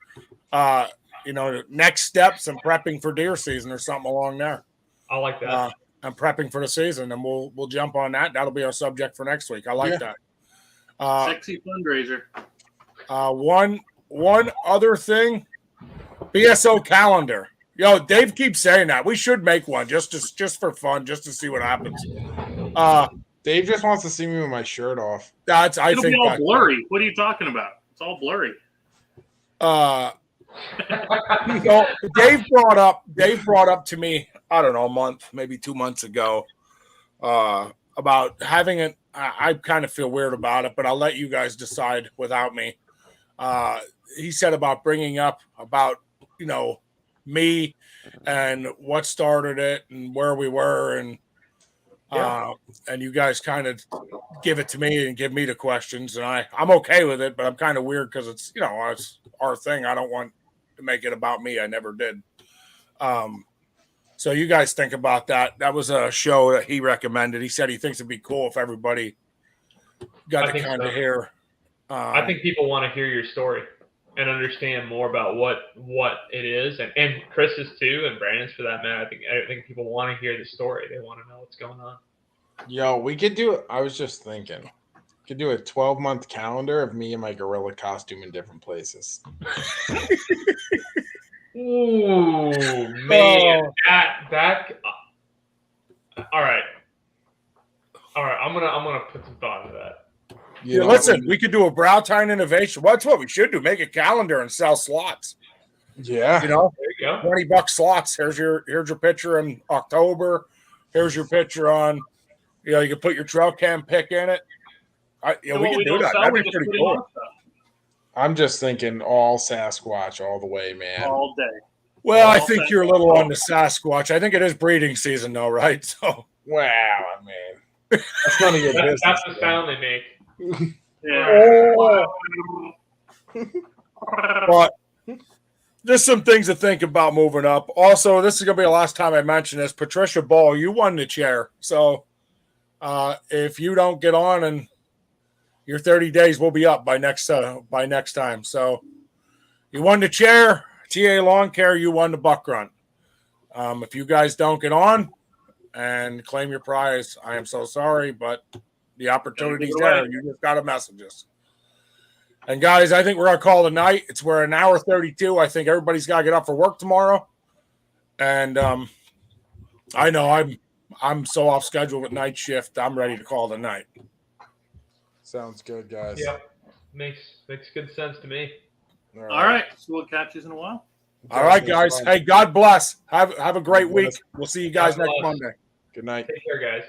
next steps and prepping for deer season or something along there. I like that. And prepping for the season, and we'll jump on that. That'll be our subject for next week. I like that. Sexy fundraiser. One other thing, BSO calendar. Yo, Dave keeps saying that we should make one just for fun, just to see what happens. Dave just wants to see me with my shirt off. It'll be all blurry. What are you talking about? It's all blurry. So Dave brought up to me, I don't know, a month, maybe 2 months ago, about having it. I kind of feel weird about it, but I'll let you guys decide without me. He said about bringing up about, me and what started it and where we were, and you guys kind of give it to me and give me the questions, and I'm okay with it, but I'm kind of weird because it's it's our thing. I don't want to make it about me. I never did. So you guys think about that. That was a show that he recommended. He said he thinks it'd be cool if everybody got to kind of hear. I think people want to hear your story and understand more about what it is, and Chris's too, and Brandon's for that matter. I think people want to hear the story. They want to know what's going on. Yo, we could do it. I was just thinking, we could do a 12-month calendar of me in my gorilla costume in different places. Ooh, man, that. All right. I'm gonna put some thought into that. Listen, we could do a brow tine innovation. That's what we should do. Make a calendar and sell slots. Yeah. There you go. $20 slots. Here's your picture in October. Here's your picture on. You can put your trail cam pick in it. We can do that. That'd be pretty cool. I'm just thinking all Sasquatch all the way, man. All day. Well, I think you're a little on the Sasquatch. I think it is breeding season, though, right? So. Wow, man. That's none of your business. That's the sound they make. Yeah. But just some things to think about moving up. Also, this is going to be the last time I mention this. Patricia Ball, you won the chair. So if you don't get on, and your 30 days will be up by next time. So you won the chair. TA Lawn Care, you won the buck run. If you guys don't get on and claim your prize, I am so sorry, but the opportunity's there. You just got to message us. And guys, I think we're going to call it a night. We're an hour 32. I think everybody's got to get up for work tomorrow. And I know I'm so off schedule with night shift. I'm ready to call it a night. Sounds good, guys. Yep. Makes good sense to me. All right. So we'll catch you in a while. All right, guys. Hey, God bless. Have a great week. We'll see you guys next Monday. Good night. Take care, guys.